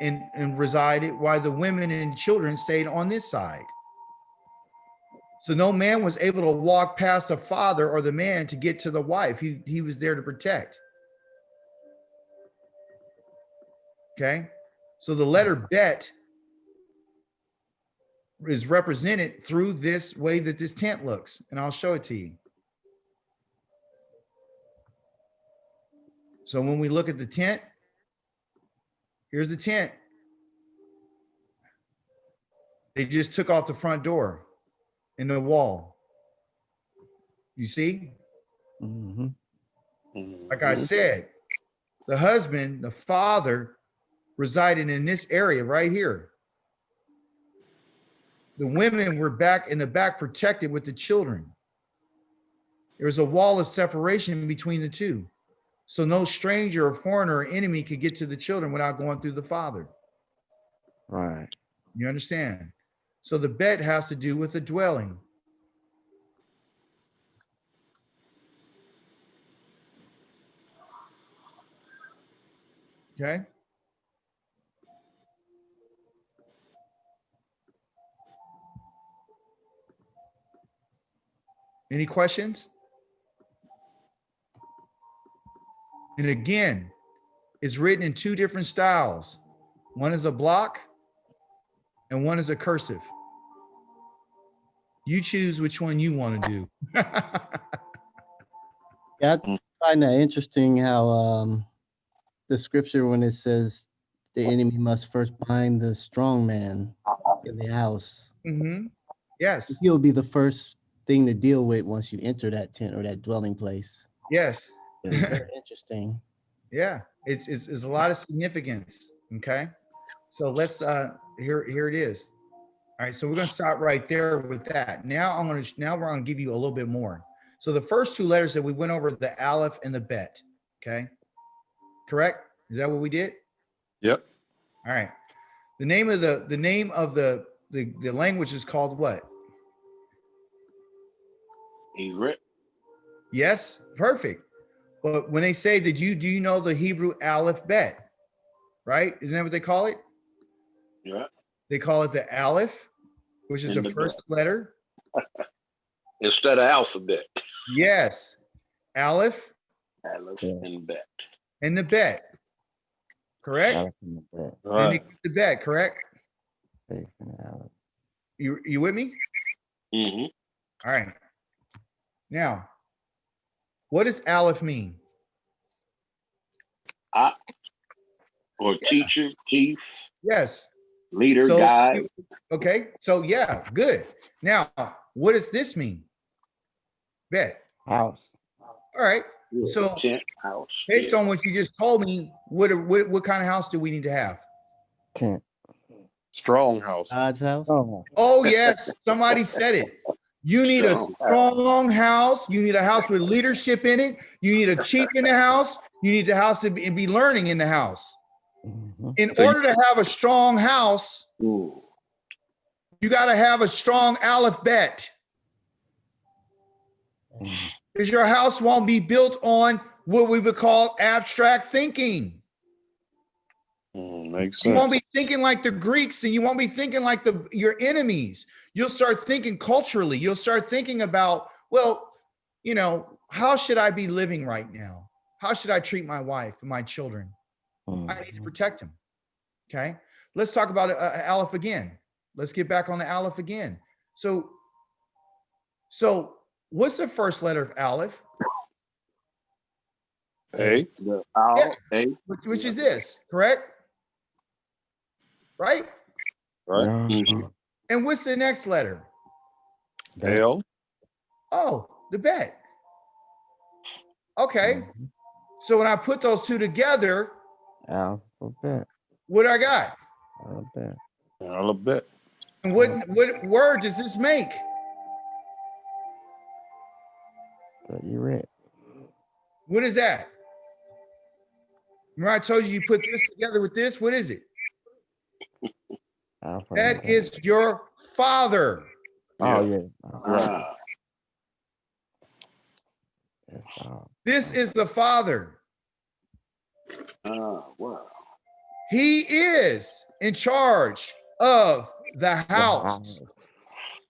and resided, while the women and children stayed on this side. So no man was able to walk past the father or the man to get to the wife. He was there to protect. Okay. So the letter bet is represented through this way that this tent looks. And I'll show it to you. So when we look at the tent, here's the tent. They just took off the front door and the wall. You see? Mm-hmm. Like I said, the husband, the father, resided in this area right here. The women were back in the back, protected with the children. There was a wall of separation between the two. So no stranger or foreigner or enemy could get to the children without going through the father. Right. You understand? So the bet has to do with the dwelling. Okay. Any questions? And again, it's written in two different styles. One is a block and one is a cursive. You choose which one you want to do. Yeah, I find that interesting how the scripture, when it says the enemy must first bind the strong man in the house. Mm-hmm. Yes. He'll be the first thing to deal with once you enter that tent or that dwelling place. Yes. Very interesting. Yeah, it's a lot of significance. Okay, so let's here it is. All right, so we're gonna start right there with that. Now we're gonna give you a little bit more. So the first two letters that we went over, the aleph and the bet. Okay, correct? Is that what we did? Yep. All right. The name of the language is called what? IVRIT. Yes, perfect. But when they say, do you know the Hebrew aleph bet? Right? Isn't that what they call it? Yeah. They call it the aleph, which is In the the first letter. Instead of alphabet. Yes. Aleph Aleph Yeah. and bet. and the bet. Correct? Aleph and the bet. And Right. the bet, correct? Faith and the aleph. You with me? Mm-hmm. All right. Now, what does aleph mean? Or teacher, chief. Yes. Leader, So, guide. okay, so yeah, good. Now, what does this mean? Bet. House. All right. Yeah, So tent, house. based Yeah. on what you just told me, what kind of house do we need to have? Tent. Strong house. God's house. Oh, Oh, yes, somebody said it. You need a strong house. You need a house with leadership in it. You need a chief in the house. You need the house to be learning in the house. mhm. In So order to have a strong house, Ooh. you got to have a strong alphabet. Mhm. Because your house won't be built on what we would call abstract thinking. Makes You won't sense. be thinking like the Greeks, and you won't be thinking like your enemies. You'll start thinking culturally. You'll start thinking about, well, you know, how should I be living right now? How should I treat my wife and my children? I need to protect them. Okay. Let's talk about Aleph again. Let's get back on the Aleph again. So what's the first letter of Aleph? A. The owl. Yeah. A. Which is this, correct? Right? Right. Mhm. And what's the next letter? L. Oh, the bet. Okay. Mhm. So when I put those two together, Alphabet. what I got? Alphabet. Alphabet. And what word does this make? The IVRIT. What is that? Remember I told you put this together with this? What is it? Alphabet. That is your father. Oh Yeah. yeah. Ah. That's This is the father. Wow. He is in charge of the house.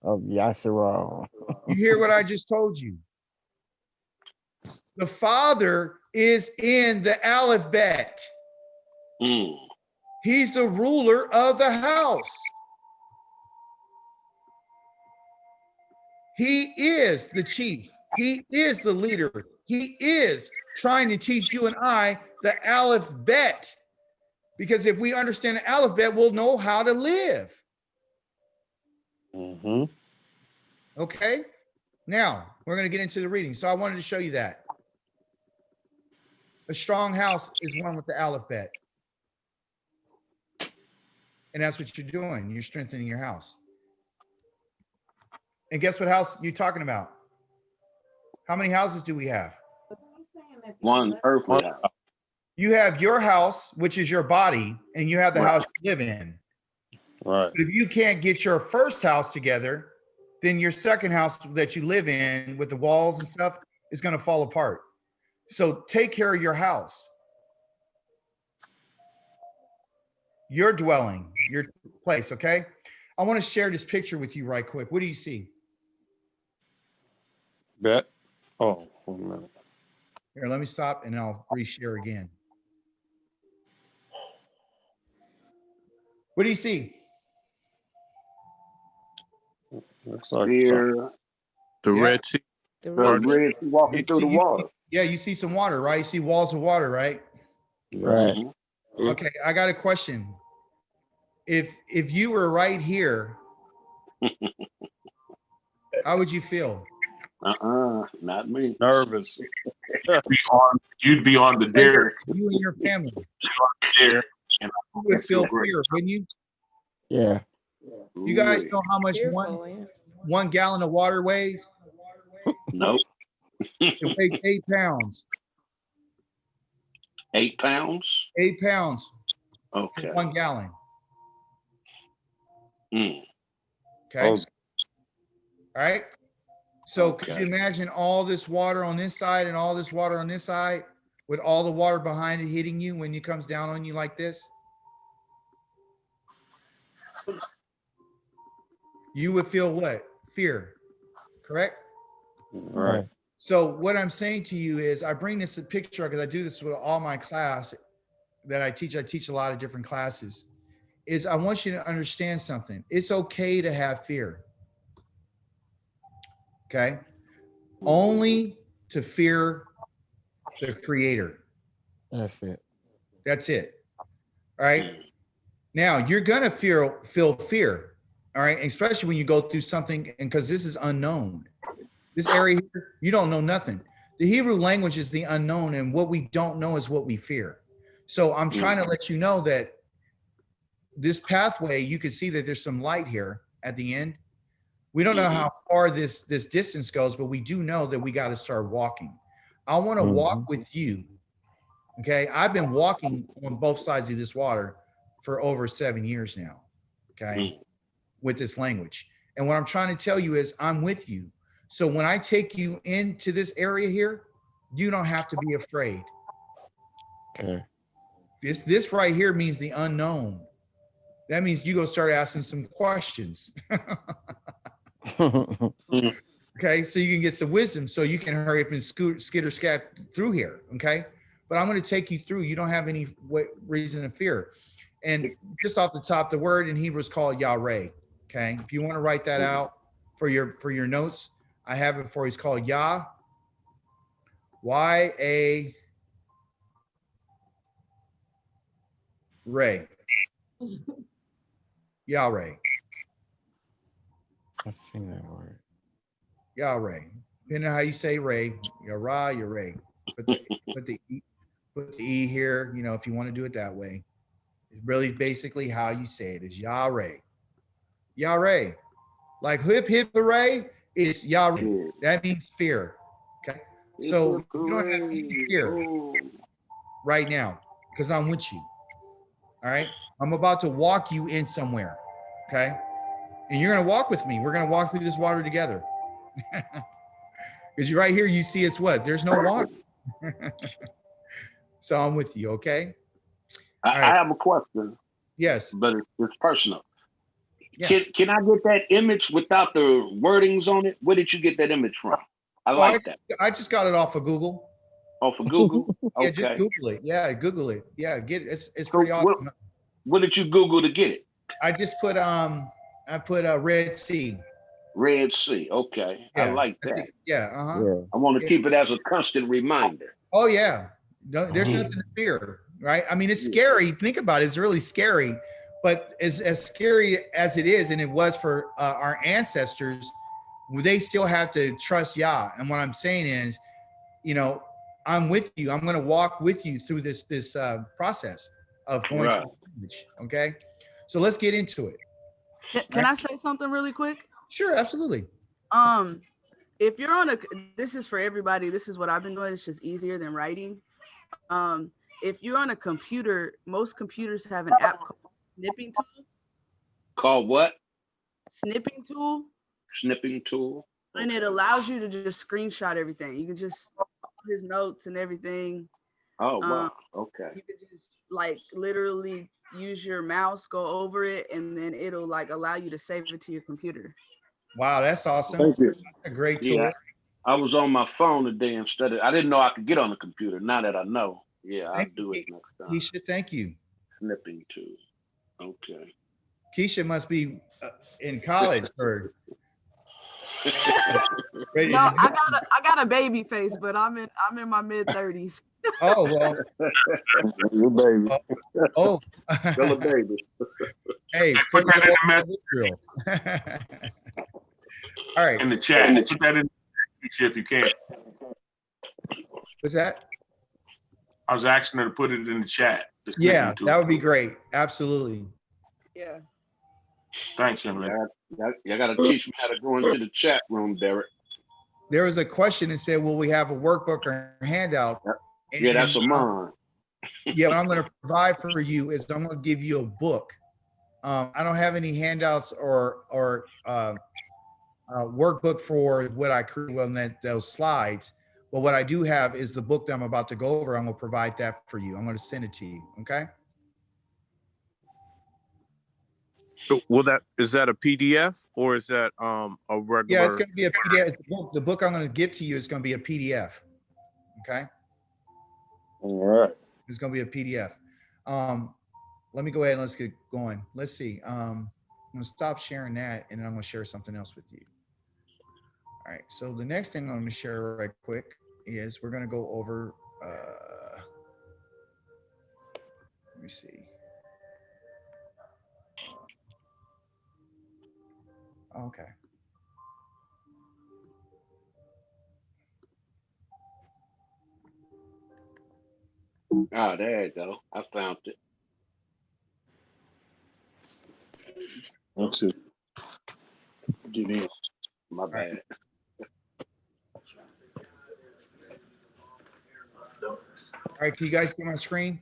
of Yasharal. You hear what I just told you? The father is in the alphabet. Mm. He's the ruler of the house. He is the chief. He is the leader. He is trying to teach you and I the alphabet. Because if we understand the alphabet, we'll know how to live. Mm-hmm. Okay? Now, we're going to get into the reading. So I wanted to show you that. A strong house is one with the alphabet. And that's what you're doing. You're strengthening your house. And guess what house you're talking about? How many houses do we have? One earthly house. You have your house, which is your body, and you have the house you live in. Right. But if you can't get your first house together, then your second house that you live in with the walls and stuff is going to fall apart. So take care of your house. Your dwelling, your place, okay? I want to share this picture with you right quick. What do you see? Bet. Oh, 1 minute. Here, let me stop and I'll reshare again. What do you see? Looks like Here, the Yeah. Red Sea. The the Red Sea. red walking through the water. Yeah, you see some water, right? You see walls of water, right? Right. Mhm. Okay, I got a question. If you were right here, how would you feel? Not me. Nervous. You'd be on the derrick. You and your family. Derrick. You would feel great. fear, wouldn't you? Yeah. You guys Ooh-wee. know how much Fearful, yeah. 1 gallon of water weighs? Nope. It weighs 8 pounds. 8 pounds. 8 pounds for Okay. 1 gallon. Mm. Okay. Oh, All right. So could Okay. you imagine all this water on this side and all this water on this side with all the water behind it hitting you when it comes down on you like this? You would feel what? Fear, correct? right. So what I'm saying to you is I bring this picture because I do this with all my class that I teach. I teach a lot of different classes. Is I want you to understand something. It's okay to have fear. Okay. Only to fear the creator. That's it. That's it. All right. Mm. Now you're gonna feel fear, all right, especially when you go through something, and because this is unknown. This area here, you don't know nothing. The Hebrew language is the unknown, and what we don't know is what we fear. So I'm trying to let you know that this pathway, you can see that there's some light here at the end. We don't know how far this distance goes, but we do know that we got to start walking. I want to walk with you. Okay. I've been walking on both sides of this water for over 7 years now. Okay. With this language. And what I'm trying to tell you is I'm with you. So when I take you into this area here, you don't have to be afraid. Okay. This right here means the unknown. That means you go start asking some questions. Okay, so you can get some wisdom, so you can hurry up and skitter scat through here. Okay, but I'm going to take you through. You don't have any reason to fear. And just off the top, the word in Hebrew is called Yahweh. Okay, if you want to write that out for your notes, I have it for you. It's called Yah, Y-A Ray. Yahweh. I've seen that word. Yahweh. Depending on how you say Ray, Yara, Ray. Put the E here, you know, if you want to do it that way. It's really basically how you say it is Yahweh. Yahweh. Like hip hip hooray is Yahweh. That means fear. Okay. So you don't have any fear right now because I'm with you. All right. I'm about to walk you in somewhere. Okay. And you're going to walk with me. We're going to walk through this water together. Because right here, you see it's what? There's no water. So I'm with you. Okay. I have a question. Yes. But it's personal. Yes. Can I get that image without the wordings on it? Where did you get that image from? I like that. I just got it off of Google. Off of Google? Okay. Yeah, just Google it. Yeah, Google it. Yeah, get it. It's pretty awesome. What did you Google to get it? I just put Red Sea. Red Sea. Okay. Yeah, I like that. Yeah. Yeah. I want to keep it as a constant reminder. Oh yeah. There's nothing to fear, right? I mean, it's scary. Think about it. It's really scary. But as scary as it is, and it was for our ancestors, they still have to trust Yah. And what I'm saying is, you know, I'm with you. I'm going to walk with you through this process of going through language. Okay. So let's get into it. Can I say something really quick? Sure, absolutely. If you're on this is for everybody. This is what I've been doing. It's just easier than writing. If you're on a computer, most computers have an app called Snipping Tool. Called what? Snipping Tool. Snipping Tool. And it allows you to just screenshot everything. You can just his notes and everything. Oh wow. Okay. You can just like literally use your mouse, go over it, and then it'll like allow you to save it to your computer. Wow, that's awesome. Thank you. That's a great tool. Yeah. I was on my phone today instead of, I didn't know I could get on the computer. Now that I know, yeah, I'll do it next time. Keisha, thank you. Snipping Tool. Okay. Keisha must be in college or No, I got a baby face, but I'm in my mid-30s. Oh well. Your baby. Oh. Still a baby. Hey, Put that in the message. All right. In the chat. Put that in the chat if you can. What's that? I was asking her to put it in the chat. Yeah, that would be great. Absolutely. Yeah. Thanks, young lady. You got to teach me how to go into the chat room, Derek. There was a question that said, will we have a workbook or handout? Yeah, that's a mine. Yeah, what I'm going to provide for you is I'm going to give you a book. I don't have any handouts or workbook for what I created on those slides. But what I do have is the book that I'm about to go over. I'm going to provide that for you. I'm going to send it to you. Okay. Is that a PDF or is that a regular? Yeah, it's going to be a PDF. The book I'm going to give to you is going to be a PDF. Okay. All right. It's going to be a PDF. Let me go ahead and let's get going. Let's see. I'm going to stop sharing that and then I'm going to share something else with you. All right. So the next thing I'm going to share right quick is we're going to go over, let me see. Okay. Ah, there you go. I found it. Let's see. Get in. My bad. All right, can you guys see my screen?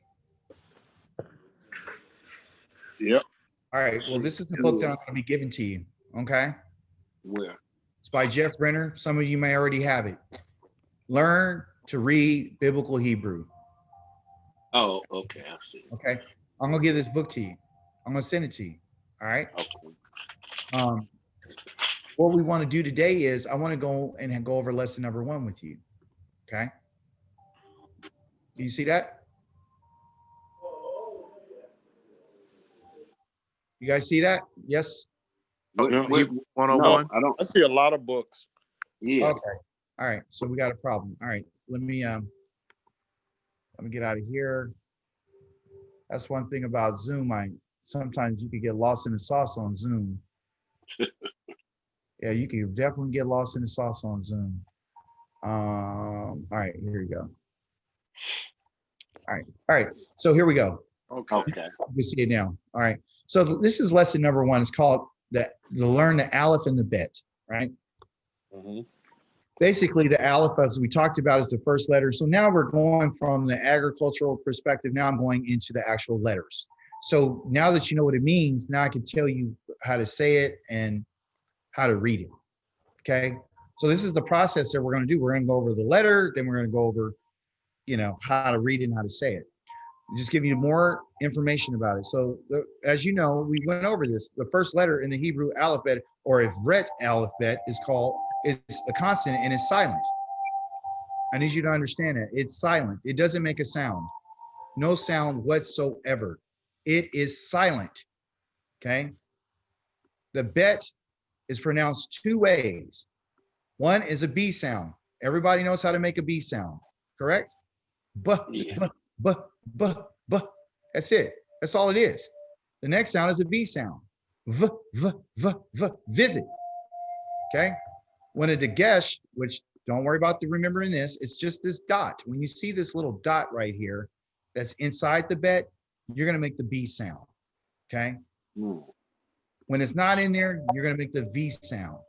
Yep. All right, well, this is the book that I'm going to be giving to you, okay? Where? It's by Jeff Brenner. Some of you may already have it. Learn to read Biblical Hebrew, Oh, okay. I see. okay? I'm going to give this book to you. I'm going to send it to you, all right? Okay. What we want to do today is I want to go over lesson number 1 with you, okay? Do you see that? You guys see that? Yes? What, No, what, Hebrew no, 101. I don't. I see a lot of books. Yeah. Okay. All right. So we got a problem. All right. Let me get out of here. That's one thing about Zoom. Sometimes you could get lost in the sauce on Zoom. Yeah, you can definitely get lost in the sauce on Zoom. All right, here we go. All right. So here we go. Okay. Okay. You see it now. All right. So this is lesson number 1. It's called the learn the aleph and the bet, right? Mhm. Basically, the aleph, as we talked about, is the first letter. So now we're going from the agricultural perspective. Now I'm going into the actual letters. So now that you know what it means, now I can tell you how to say it and how to read it. Okay. So this is the process that we're going to do. We're going to go over the letter, then we're going to go over, how to read it and how to say it. Just give you more information about it. So as you know, we went over this. The first letter in the Hebrew alphabet, or IVRIT alphabet, is a consonant and it's silent. I need you to understand that. It's silent. It doesn't make a sound. No sound whatsoever. It is silent. Okay? The bet is pronounced 2 ways. One is a B sound. Everybody knows how to make a B sound, correct? Yeah. That's it. That's all it is. The next sound is a V sound. V, visit. Okay? When a dagesh, which don't worry about remembering this, it's just this dot. When you see this little dot right here that's inside the bet, you're going to make the B sound. Okay? When it's not in there, you're going to make the V sound.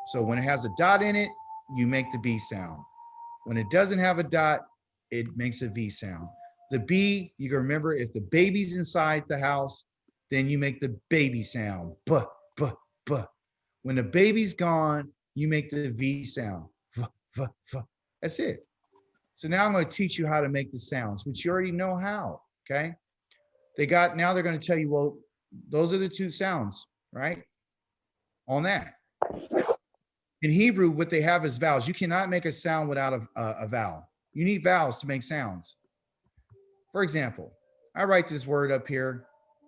So when it has a dot in it, you make the B sound. When it doesn't have a dot, it makes a V sound. The B, you can remember, if the baby's inside the house, then you make the baby sound. Buh. When the baby's gone, you make the V sound. V. That's it. So now I'm going to teach you how to make the sounds, which you already know how, okay? Now they're going to tell you, well, those are the 2 sounds, right? On that. In Hebrew, what they have is vowels. You cannot make a sound without a vowel. You need vowels to make sounds. For example, I write this word up here,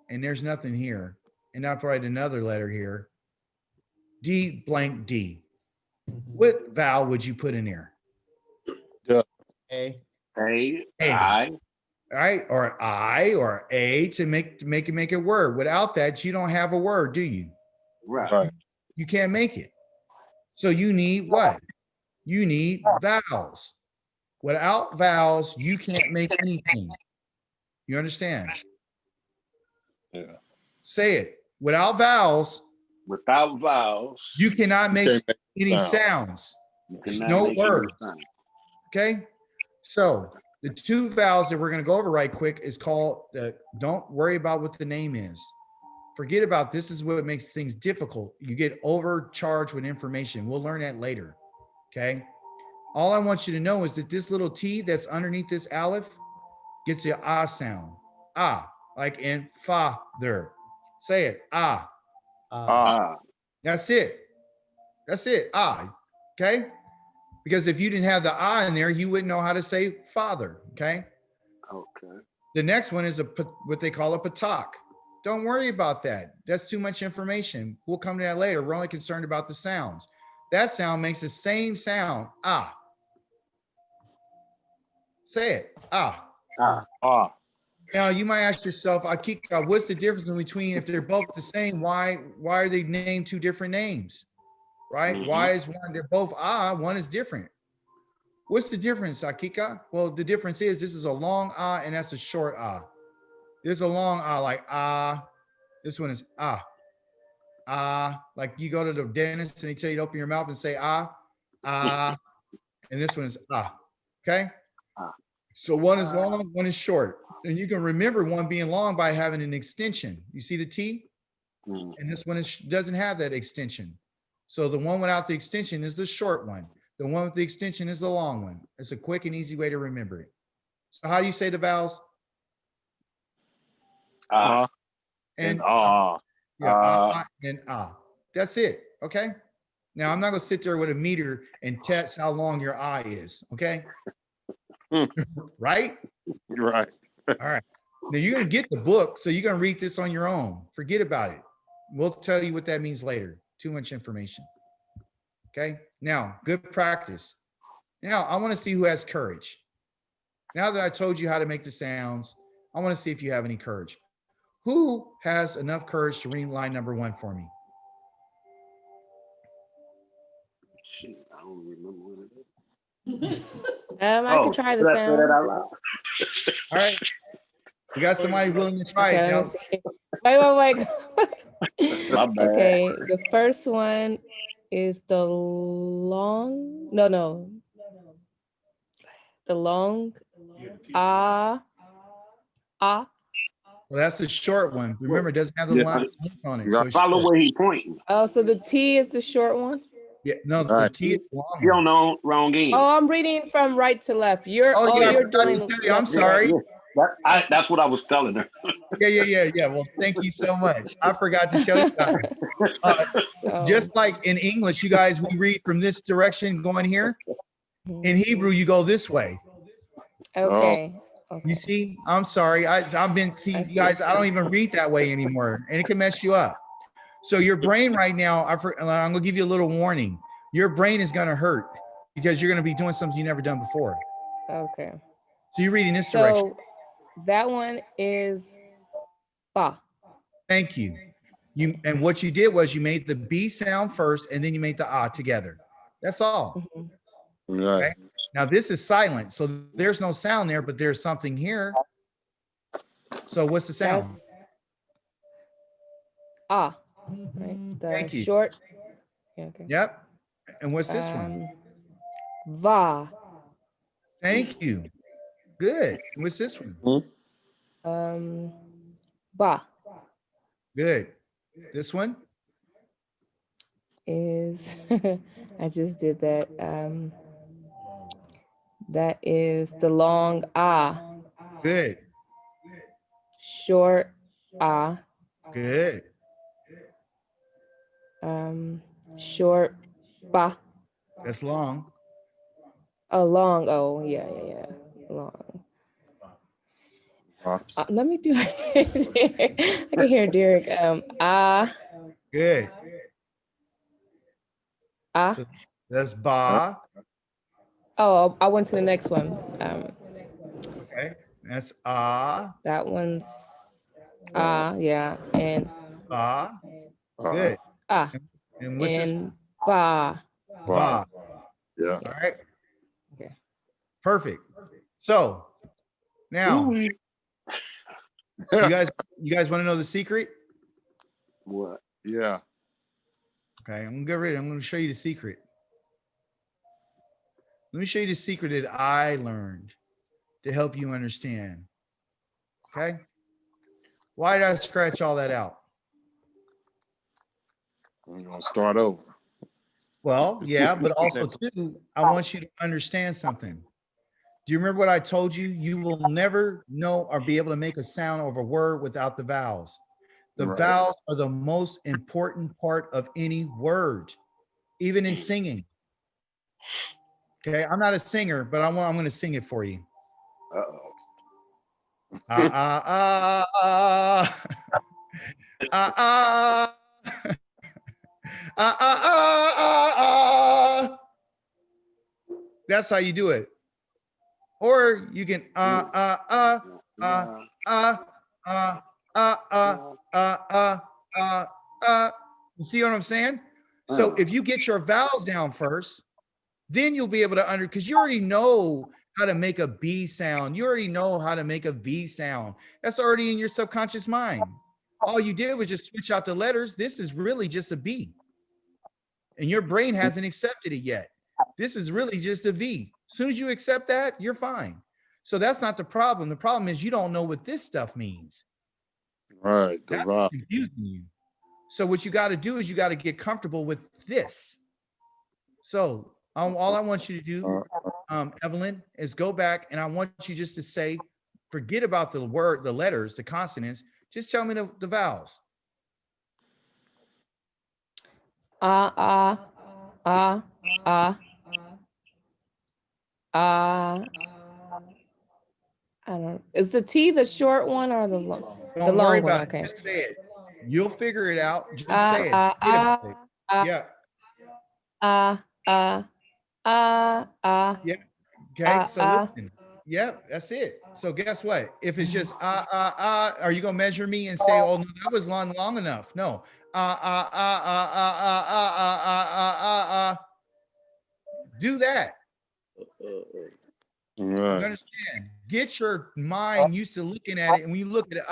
and there's nothing here. And I write another letter here. D blank D. What vowel would you put in there? A. A. A. I. All right, or I or A to make a word. Without that, you don't have a word, do you? Right. You can't make it. So you need what? You need vowels. Without vowels, you can't make anything. You understand? Yeah. Say it. Without vowels, Without vowels, you cannot make can't make any sound. sounds. you There's cannot no make any words. sound. Okay? So the 2 vowels that we're going to go over right quick is called, don't worry about what the name is. Forget about this is what makes things difficult. You get overcharged with information. We'll learn that later. Okay? All I want you to know is that this little T that's underneath this aleph gets the ah sound. Ah, like in father. Say it. Ah. Ah. That's it. That's it. Ah. Okay? Because if you didn't have the ah in there, you wouldn't know how to say father. Okay? Okay. The next one is what they call a patak. Don't worry about that. That's too much information. We'll come to that later. We're only concerned about the sounds. That sound makes the same sound. Ah. Say it. Ah. Ah. Ah. Now you might ask yourself, ACHI'KA, what's the difference between if they're both the same? Why are they named two different names? Right? Mhm. Why is one? They're both one is different. What's the difference, ACHI'KA? Well, the difference is this is a long and that's a short This is a long like This one is like you go to the dentist and they tell you to open your mouth and say and this one is okay. So one is long, one is short, and you can remember one being long by having an extension. You see the T, and this one doesn't have that extension. So the one without the extension is the short one. The one with the extension is the long one. It's a quick and easy way to remember it. So how do you say the vowels? And And That's it. Okay. Now I'm not gonna sit there with a meter and test how long your is. Okay. Right? Right. All right. Now you're gonna get the book, so you're gonna read this on your own. Forget about it. We'll tell you what that means later. Too much information. Okay. Now, good practice. Now I want to see who has courage. Now that I told you how to make the sounds, I want to see if you have any courage. Who has enough courage to read line number 1 for me? shit, I don't remember what it is. I could try the should I say that sound. out loud? All right. We got somebody willing to try Okay, it now. let me see. Wait. My bad. Okay, the first one is the long. No. The long. Well, that's the short one. Remember, it doesn't have the line on it. You So gotta it's follow short. where he pointing. Oh, so the T is the short one. Yeah, no, the Right. T is long. You don't know wrong end. Oh, I'm reading from right to left. Yeah, I You're forgot doing. to tell you. I'm sorry. That's what I was telling her. Yeah. Well, thank you so much. I forgot to tell you guys. Oh. Just like in English, you guys, we read from this direction going here. In Hebrew, you go this way. Okay. You see, I'm sorry. I've been seeing you guys. I don't even read that way anymore, and it can mess you up. So your brain right now, I'm gonna give you a little warning. Your brain is gonna hurt because you're gonna be doing something you never done before. Okay. So you're reading this direction. So that one is ba. Thank you. And what you did was you made the B sound first, and then you made the together. That's all. Right. Okay? Now this is silent, so there's no sound there, but there's something here. So what's the sound? That's right? The Thank you. short. Yeah, okay. Yep. And what's this one? Va. Thank you. Good. And what's this one? Ba Good. This one? is I just did that. That is the long Good. short Good. short ba. That's long. Oh, long. Oh, yeah. Long. Let me do it. I can hear Derek. Good. So that's ba. Oh, I went to the next one. Okay. That's That one's yeah, and Good. And what's this? and ba. Ba. Yeah. All right. Okay. Perfect. So now you guys want to know the secret? What? Yeah. Okay, I'm gonna get ready. I'm gonna show you the secret. Let me show you the secret that I learned to help you understand. Okay. Why did I scratch all that out? We're gonna start over. Well, yeah, but also too, I want you to understand something. Do you remember what I told you? You will never know or be able to make a sound over a word without the vowels. The Right. vowels are the most important part of any word, even in singing. Okay, I'm not a singer, but I'm going to sing it for you. That's how you do it. Or you can You see what I'm saying? So if you get your vowels down first, then you'll be able to because you already know how to make a B sound. You already know how to make a V sound. That's already in your subconscious mind. All you did was just switch out the letters. This is really just a B. And your brain hasn't accepted it yet. This is really just a V. As soon as you accept that, you're fine. So that's not the problem. The problem is you don't know what this stuff means. Right. That's what's confusing you. So what you got to do is you got to get comfortable with this. So all I want you to do, Evelyn, is go back and I want you just to say, forget about the word, the letters, the consonants. Just tell me the vowels. I don't. Is the T the short one or the long? Don't The long worry one. about Okay. it. Just say it. You'll figure it out. Just say it. Yeah. Yeah. Okay. So listen. Yep. That's it. So guess what? If it's just are you gonna measure me and say, oh no, that was long enough? No. Do that. Right. You understand? Get your mind used to looking at it, and when you look at it,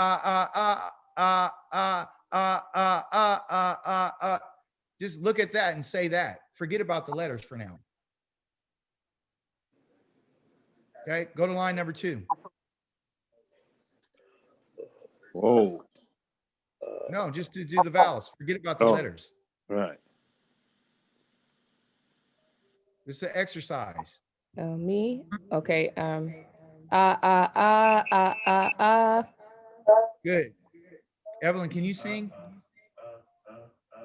just look at that and say that. Forget about the letters for now. Okay, go to line number 2. Whoa. No, just to do the vowels. Forget about the letters. Right. This is an exercise. Me? Okay. Good. Evelyn, can you sing?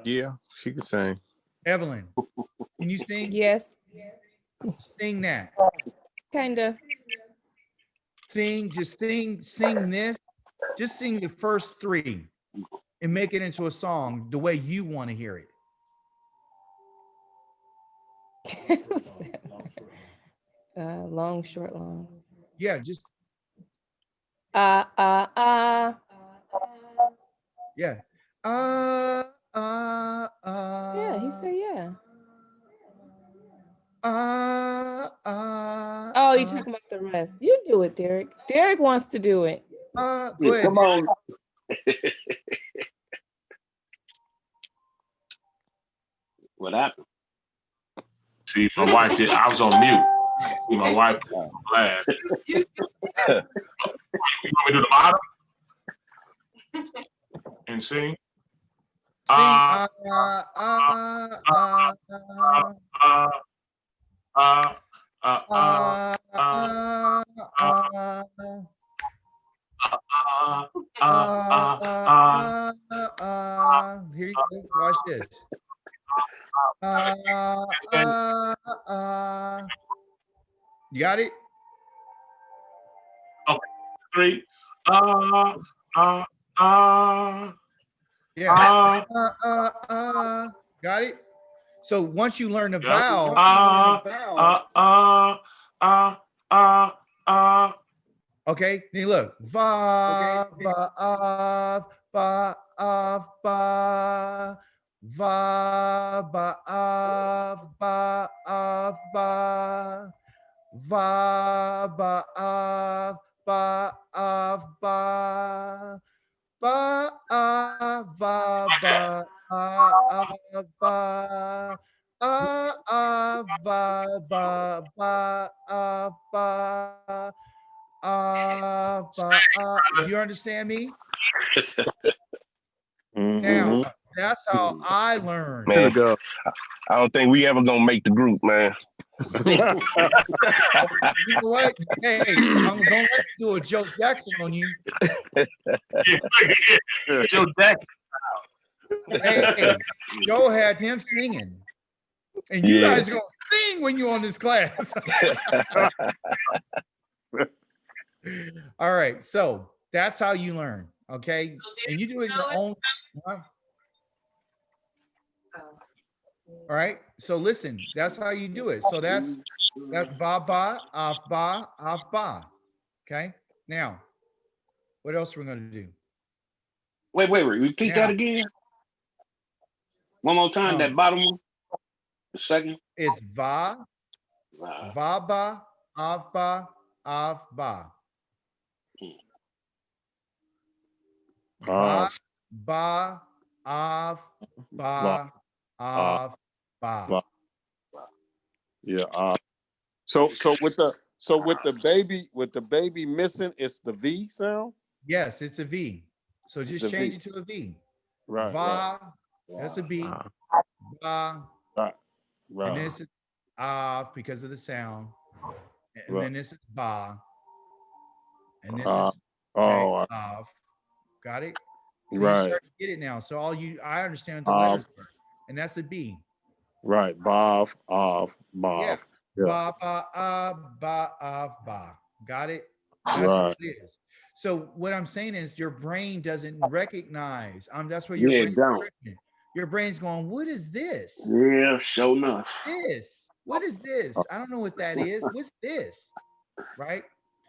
Yeah, she can sing. Evelyn, can you sing? Yes. Sing that. Kinda. Sing this. Just sing the first 3 and make it into a song the way you want to hear it. Long, short, long. Yeah, just Yeah. yeah. Yeah, he said yeah. Oh, you talking about the rest? You do it, Derek. Derek wants to do it. Go ahead. Come on. What happened? See, my wife did. I was on mute. See, my wife laughed. You want me to do the bottom and sing? Here you go. Watch this. You got it? Okay. 3. Yeah. Got it? So once you learn the vowel, okay, then look. Va, ba, ba, ba, ba, va, ba, ba, ba, ba, va, ba, ba, ba. Ba va ba ba va ba ba. You understand me? Now that's how I learned. Here we go. I don't think we ever gonna make the group, man. You know what? Hey, don't let me do a Joe Jackson on you. Joe Jackson. Hey, Joe had him singing, and you guys are gonna sing when you're on this class. All right, so that's how you learn, okay? And you do it your own. All right, so listen, that's how you do it. So that's va ba af ba af ba. Okay, now What else are we going to do? Wait. Repeat that again. One more time. That bottom one. The second. It's va, ba, avba, avba. Va, ba, av, ba, av, ba. Yeah. So with the baby missing, it's the V sound. Yes, it's a V. So just change it to a V. Right. Va, that's a B. Va, right. and this is av because of the sound, and then this is ba, and this is av. Got it? So you start to get it now. So I understand the letters are, and that's a B. Right. Bav, av, bav. Yeah. Ba, ba, ba, av, ba. Got it? That's what it is. So what I'm saying is your brain doesn't recognize. That's what your brain's going, what is this? Yeah, sure enough. What is this? I don't know what that is. What's this? Right?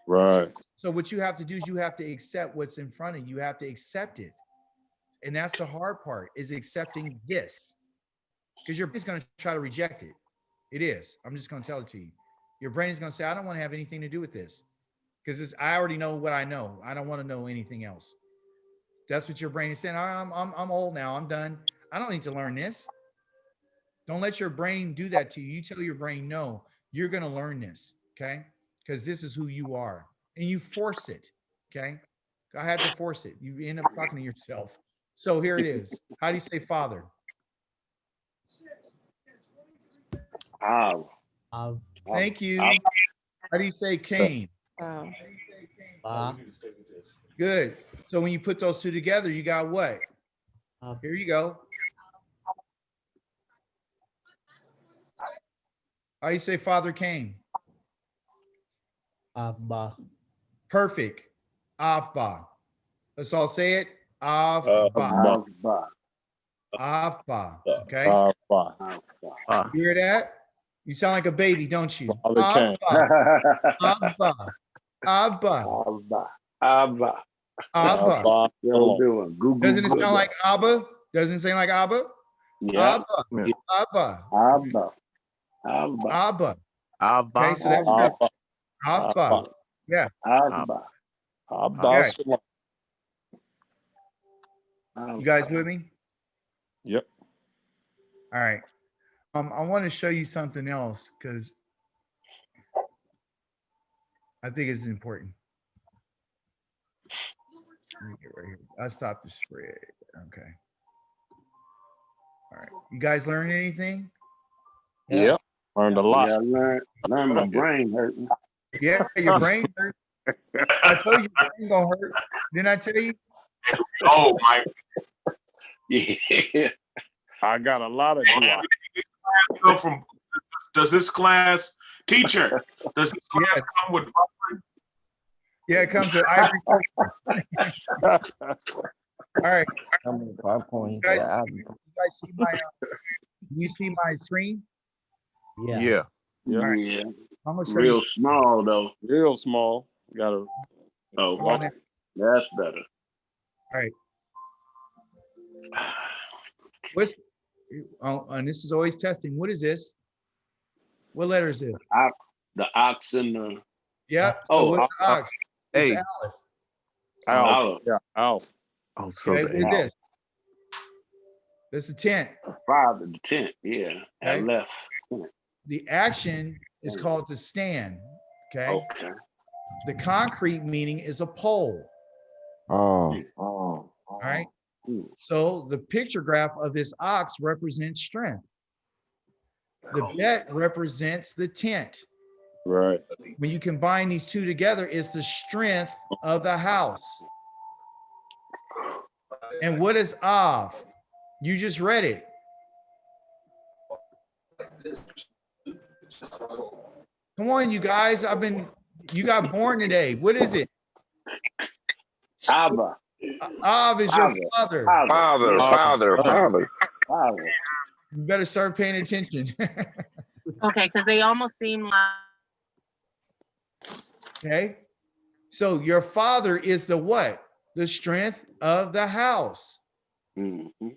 Right. So what you have to do is you have to accept what's in front of you. You have to accept it. And that's the hard part, is accepting this. Because your brain's going to try to reject it. It is. I'm just going to tell it to you. Your brain is going to say, I don't want to have anything to do with this. Because I already know what I know. I don't want to know anything else. That's what your brain is saying. I'm old now. I'm done. I don't need to learn this. Don't let your brain do that to you. You tell your brain, no, you're going to learn this. Okay? Because this is who you are. And you force it. Okay? I had to force it. You end up talking to yourself. So here it is. How do you say father? Thank you. How do you say Cain? Good. So when you put those two together, you got what? Here you go. How do you say Father Cain? Avba. Perfect. Avba. Let's all say it. Avba. Avba. Okay. You hear that? You sound like a baby, don't you? Abba. Abba. Abba. Abba. Abba. Doesn't it sound like Abba? Doesn't it sound like Abba? Yeah. Abba. Abba. Abba. Okay, so that's good. Abba. Yeah. Abba. Abba. You guys with me? Yep. All right. I want to show you something else because I think it's important. Let me get right here. I stopped the spread. Okay. All right. You guys learn anything? Yeah. Learned a lot. Yeah, learn my brain hurting. Yeah, your brain hurt. I told you your brain gonna hurt. Didn't I tell you? Oh my. Yeah. I got a lot of does this class teacher? Does this class come with? Yeah, it comes with IVRIT. All right. You guys see my? You see my screen? Yeah. All right. I'm gonna show Real you. small though. Real small. Got to. Oh, okay. That's better. All right. What's? Oh, and this is always testing. What is this? What letter is this? The ox and the. Yep. Oh, so what's the ox? Hey. It's Aleph. Yeah. Alf. Oh, so okay, the what is this? This is a tent. 5 to the 10. Yeah. Okay. I left. The action is called to stand. Okay. Okay. The concrete meaning is a pole. All right. So the picture graph of this ox represents strength. The bet represents the tent. Right. When you combine these two together, it's the strength of the house. And what is Av? You just read it. Come on, you guys. You got born today. What is it? Abba. Av is your father. Father. You better start paying attention. Okay, because they almost seem like. Okay. So your father is the what? the strength of the house. Mm-hmm.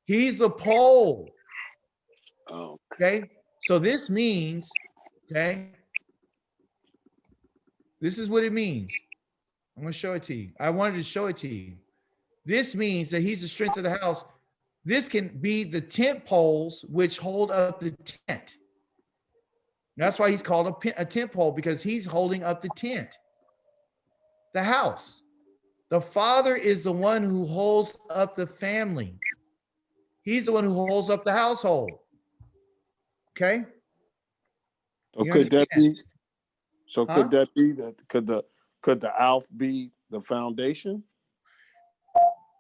He's the pole. Oh. Okay. So this means, okay, this is what it means. I'm going to show it to you. I wanted to show it to you. This means that he's the strength of the house. This can be the tent poles which hold up the tent. That's why he's called a tent pole, because he's holding up the tent, the house. The father is the one who holds up the family. He's the one who holds up the household. Okay. So You could that understand? be? So Huh? could that be that? Could the Alf be the foundation?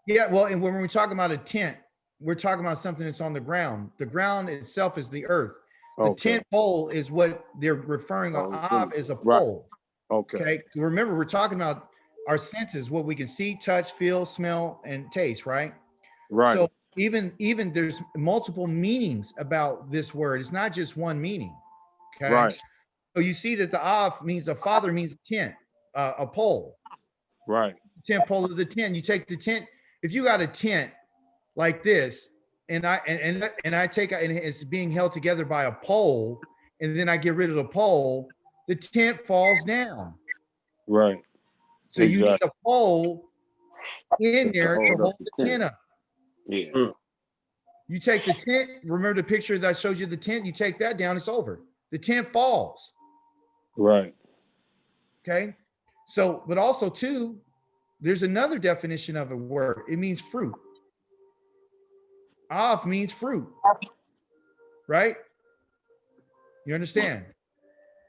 Yeah. Well, and when we're talking about a tent, we're talking about something that's on the ground. The ground itself is the earth. The Okay. tent pole is what they're referring of as a Right. pole. Okay. Okay. Remember, we're talking about our senses, what we can see, touch, feel, smell, and taste, right? Right. So even there's multiple meanings about this word. It's not just one meaning. Okay. Right. So you see that the Av means a father means a tent, a pole. Right. Tent pole of the tent. You take the tent. If you got a tent like this, and I take it, and it's being held together by a pole, and then I get rid of the pole, the tent falls down. Right. So you need a pole in there to hold the tent up. Yeah. You take the tent, remember the picture that I showed you the tent, you take that down, it's over. The tent falls. Right. Okay. So, but also too, there's another definition of a word. It means fruit. Av means fruit, right? You understand?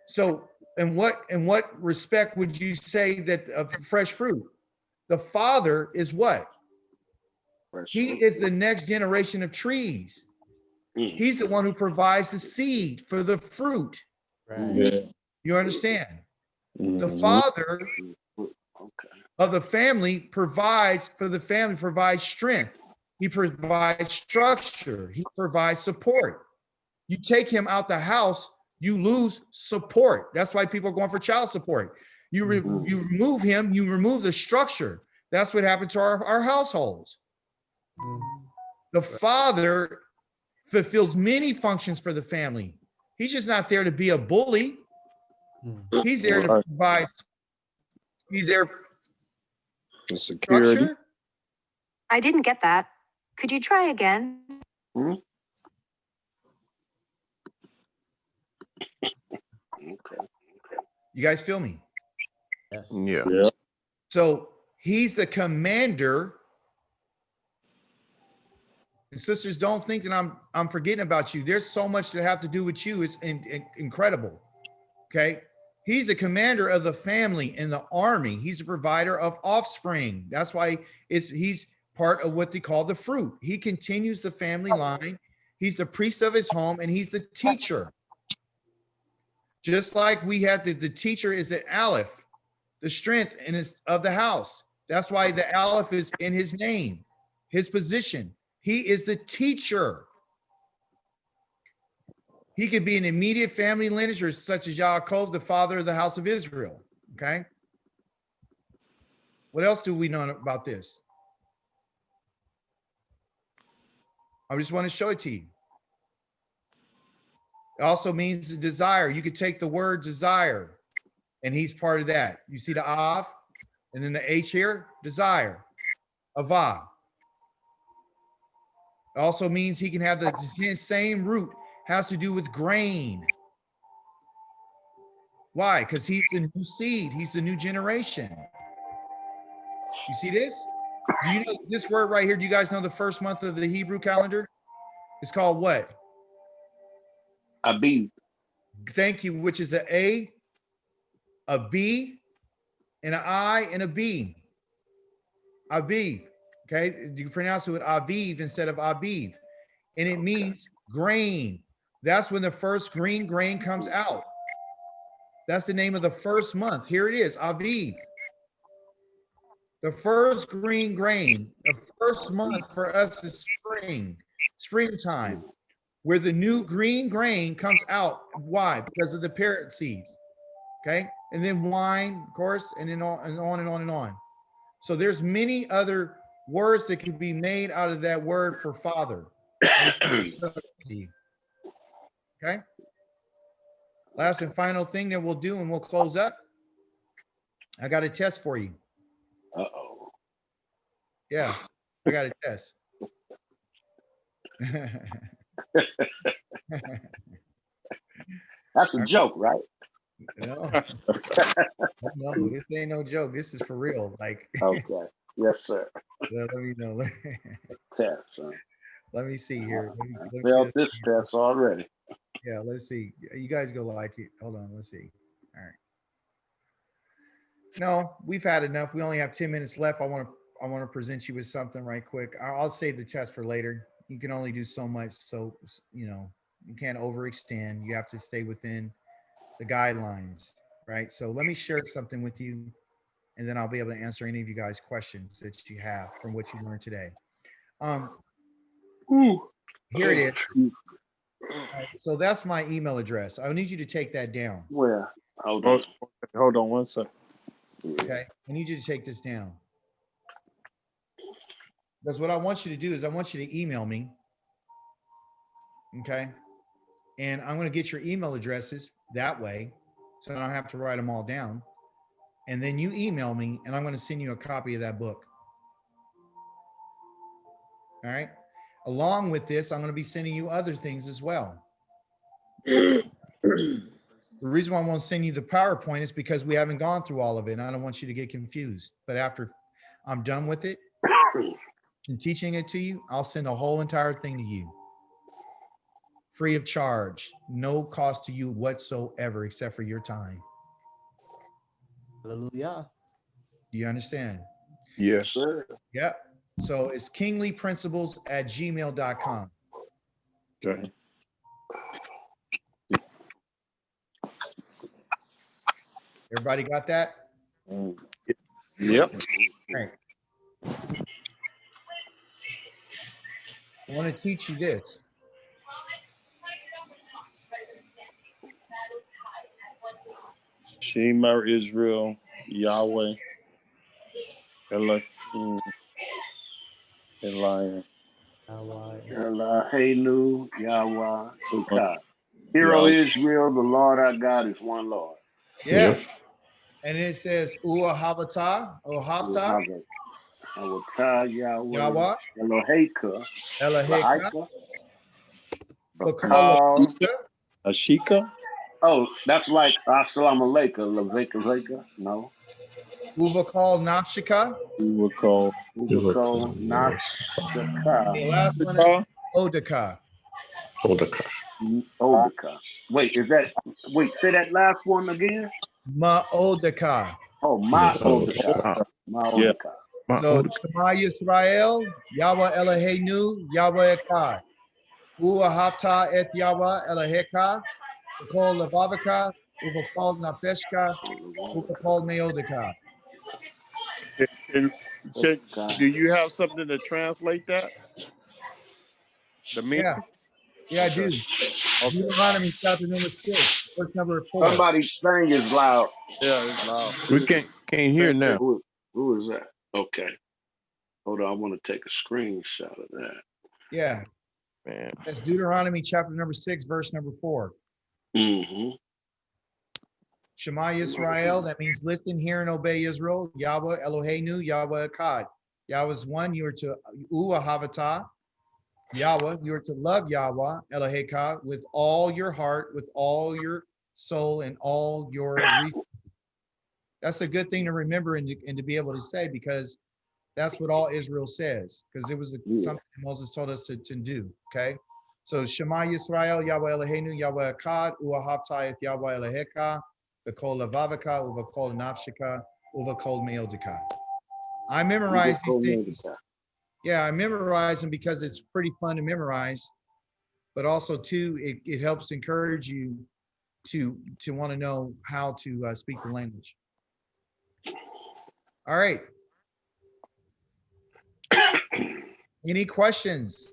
So, in what respect would you say that of fresh fruit? The father is what? He is the next generation of trees. He's the one who provides the seed for the fruit. Right. Yeah. You understand? The Mhm. father of the family provides for the family, provides strength. He provides structure. He provides support. You take him out the house, you lose support. That's why people are going for child support. You remove him, you remove the structure. That's what happened to our households. The father fulfills many functions for the family. He's just not there to be a bully. He's there to provide. He's there. The security. Structure. I didn't get that. Could you try again? Okay. You guys feel me? Yes. Yeah. Yeah. So he's the commander. And sisters, don't think that I'm forgetting about you. There's so much that have to do with you. It's incredible. Okay. He's the commander of the family in the army. He's a provider of offspring. That's why he's part of what they call the fruit. He continues the family line. He's the priest of his home, and he's the teacher. Just like we had the teacher is the Aleph, the strength of the house. That's why the Aleph is in his name, his position. He is the teacher. He could be an immediate family lineage, or such as Yaakov, the father of the house of Israel. Okay. What else do we know about this? I just want to show it to you. It also means the desire. You could take the word desire, and he's part of that. You see the Av, and then the H here, desire, Ava. It also means he can have the same root, has to do with grain. Why? Because he's the new seed. He's the new generation. You see this? Do you know this word right here? Do you guys know the first month of the Hebrew calendar? It's called what? Abib. Thank you, which is a B, and an I, and a B. Abib. Okay, you pronounce it with Aviv instead of Abib. And it means grain. That's when the first green grain comes out. That's the name of the first month. Here it is, Aviv. The first green grain, the first month for us is springtime, where the new green grain comes out. Why? Because of the parent seeds. Okay. And then wine, of course, and then on and on and on and on. So there's many other words that can be made out of that word for father. Okay. Last and final thing that we'll do, and we'll close up. I got a test for you. Uh-oh. Yeah, I got a test. That's a joke, right? No, no, this ain't no joke. This is for real. Like, okay. Yes, sir. let me know. Test, son. Let me see here. I failed this test already. Yeah, let's see. You guys go like it. Hold on, let's see. All right. No, we've had enough. We only have 10 minutes left. I want to present you with something right quick. I'll save the test for later. You can only do so much, so you can't overextend. You have to stay within the guidelines, right? So let me share something with you, and then I'll be able to answer any of you guys' questions that you have from what you learned today. Here it is. Right, so that's my email address. I need you to take that down. Where? Hold on one second. Okay, I need you to take this down. Because what I want you to do is I want you to email me. Okay. And I'm going to get your email addresses that way, so I don't have to write them all down. And then you email me, and I'm going to send you a copy of that book. All right. Along with this, I'm going to be sending you other things as well. The reason why I won't send you the PowerPoint is because we haven't gone through all of it, and I don't want you to get confused. But after I'm done with it and teaching it to you, I'll send the whole entire thing to you. Free of charge, no cost to you whatsoever except for your time. Hallelujah. Do you understand? Yes. Sure. Yep. So it's kinglyprinciples@gmail.com. Okay. Everybody got that? Yep. All right. I want to teach you this. Shema Israel, Yahweh, Elohim, Elion. Eloheinu, Yahweh, ACHI'KA. Hero Israel, the Lord our God is one Lord. Yeah. Yep. And it says Uahavata, Ohavta, Yahweh, Eloheka, Eloheka, Bakal. ACHI'KA. Oh, that's like Assalamu alaikum, Leveka. No. Uvakal Nafshika. Uvakal Nafshika. The last one is Odaka. Odaka. Wait, say that last one again. Ma'odaka. Oh, Ma'odaka. Ma'odaka. So Shema Yisrael, Yahweh Eloheinu, Yahweh Echad. Uahafta et Yahweh Eloheka, Ukol Levavaka, Uvakol Nafeshka, Uvakol Meodaka. Do you have something to translate that? The meaning? Yeah, I do. Okay. Deuteronomy chapter number 6, verse number 4. Somebody's thing is loud. Yeah, it's loud. We can't hear now. Who is that? Okay. Hold on, I want to take a screenshot of that. Yeah. Man. That's Deuteronomy chapter number 6, verse number 4. Mm-hmm. Shema Yisrael, that means listen, hear, and obey Israel. Yahweh Eloheinu, Yahweh Echad. Yahweh is one, you are to Uahavata. Yahweh, you are to love Yahweh Eloheka with all your heart, with all your soul, and all your reason. That's a good thing to remember and to be able to say, because that's what all Israel says, because it was something Moses told us to do. Okay, so Shema Yisrael, Yahweh Eloheinu, Yahweh Echad, Uahavta et Yahweh Eloheka, V'kol levavaka, Uvakol nafshika, Uvakol meodika. I memorize these things. Yeah, I memorize them because it's pretty fun to memorize, but also too, it helps encourage you to want to know how to speak the language. All right. Any questions?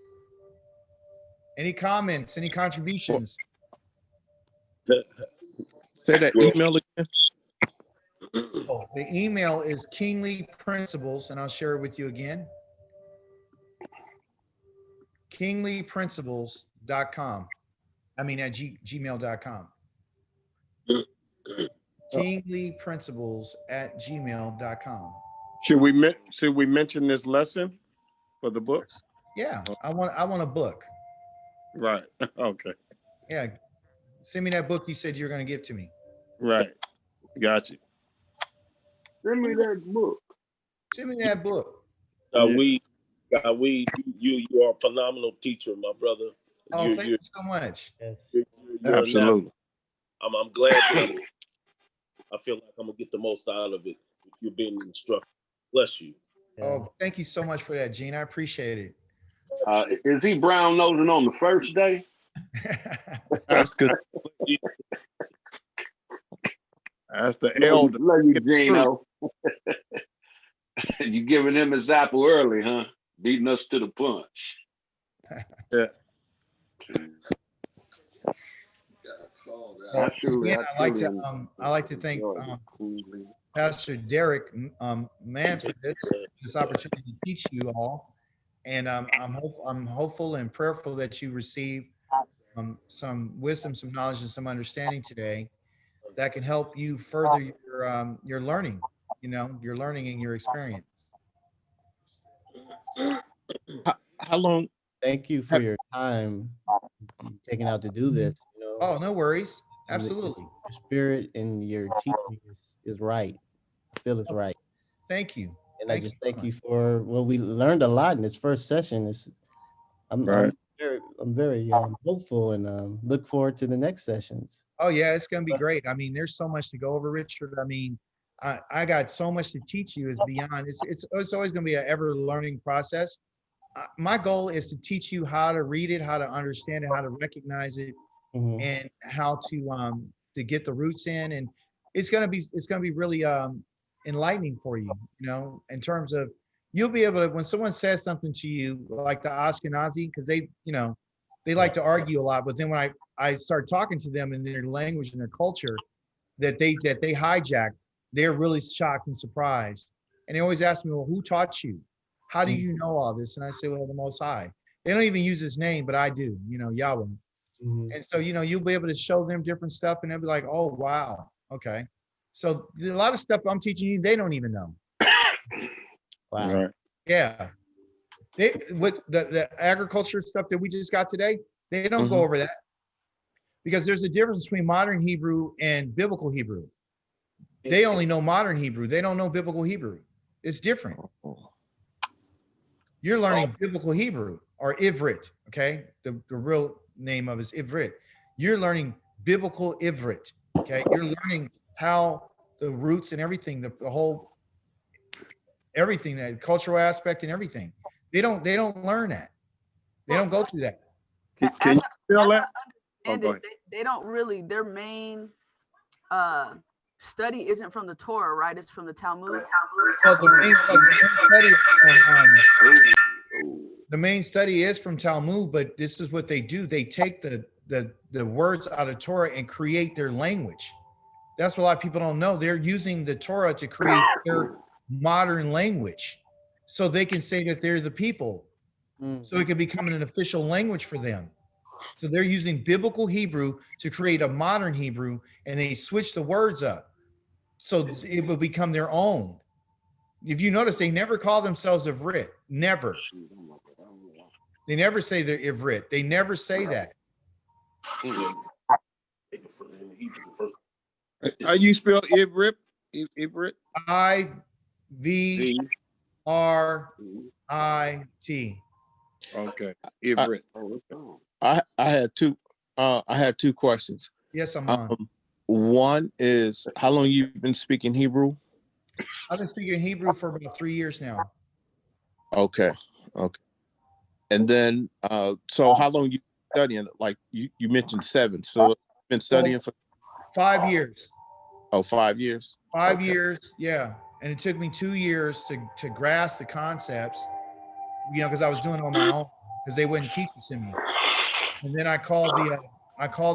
Any comments? Any contributions? Say that email again. Oh, the email is Kingly Principles, and I'll share it with you again. KinglyPrinciples.com. I mean at gmail.com. KinglyPrinciples@gmail.com. Should we mention this lesson for the books? Yeah, I want a book. Right. Okay. Yeah, send me that book you said you're going to give to me. Right. Gotcha. Send me that book. Send me that book. You are a phenomenal teacher, my brother. Oh, thank you so much. You're Absolutely. I'm glad that I feel like I'm gonna get the most out of it if you're being instructed. Bless you. Oh, thank you so much for that, Gene. I appreciate it. Is he brown nosing on the first day? That's good. That's the elder. Love you, Gino. You giving him his apple early, huh? Beating us to the punch. Yeah. Again, I like to thank Pastor Derek Mann for this opportunity to teach you all, and I'm hopeful and prayerful that you receive some wisdom, some knowledge, and some understanding today that can help you further your learning. You know, your learning and your experience. How long? Thank you for your time taking out to do this. You know, Oh, no worries. Absolutely. Your spirit and your teaching is right. I feel it's right. Thank you. And I just thank you for, well, we learned a lot in this first session. I'm very hopeful and look forward to the next sessions. Oh yeah, it's going to be great. I mean, there's so much to go over, Richard. I mean, I got so much to teach you. Is beyond. It's always going to be an ever learning process. My goal is to teach you how to read it, how to understand it, how to recognize it, and how to get the roots in. And it's gonna be really enlightening for you, you know, in terms of you'll be able to, when someone says something to you like the Ashkenazi, because they like to argue a lot, but then when I start talking to them in their language and their culture that they hijacked, they're really shocked and surprised, and they always ask me, well, who taught you? How do you know all this? And I say, well, the Most High. They don't even use his name, but I do, you know, Yahweh. And so, you know, you'll be able to show them different stuff and they'll be like, oh, wow. Okay. So a lot of stuff I'm teaching you, they don't even know. Wow. Right. Yeah. With the agriculture stuff that we just got today, they don't go over that because there's a difference between modern Hebrew and biblical Hebrew. They only know modern Hebrew. They don't know biblical Hebrew. It's different. You're learning biblical Hebrew or IVRIT, okay? The real name of it is IVRIT. You're learning biblical IVRIT, okay? You're learning how the roots and everything, the whole, everything, that cultural aspect and everything. They don't learn that. They don't go through that. Can you feel that? And they don't really, their main study isn't from the Torah, right? It's from the Talmud. Well, the main study is from Talmud, but this is what they do. They take the words out of Torah and create their language. That's what a lot of people don't know. They're using the Torah to create their modern language so they can say that they're the people. So it can become an official language for them. So they're using biblical Hebrew to create a modern Hebrew, and they switch the words up. So it will become their own. If you notice, they never call themselves Ivrit. Never. They never say they're Ivrit. They never say that. How you spell Ivrit? Ivrit? IVRIT. Okay. Ivrit. I had two questions. Yes, I'm on. One is, how long you've been speaking Hebrew? I've been speaking Hebrew for about 3 years now. Okay. And then, so how long you studying? Like you mentioned 7. So you've been studying for 5 years. Oh, 5 years. 5 years, yeah. And it took me 2 years to grasp the concepts, you know, because I was doing it on my own because they wouldn't teach it to me. And then I called the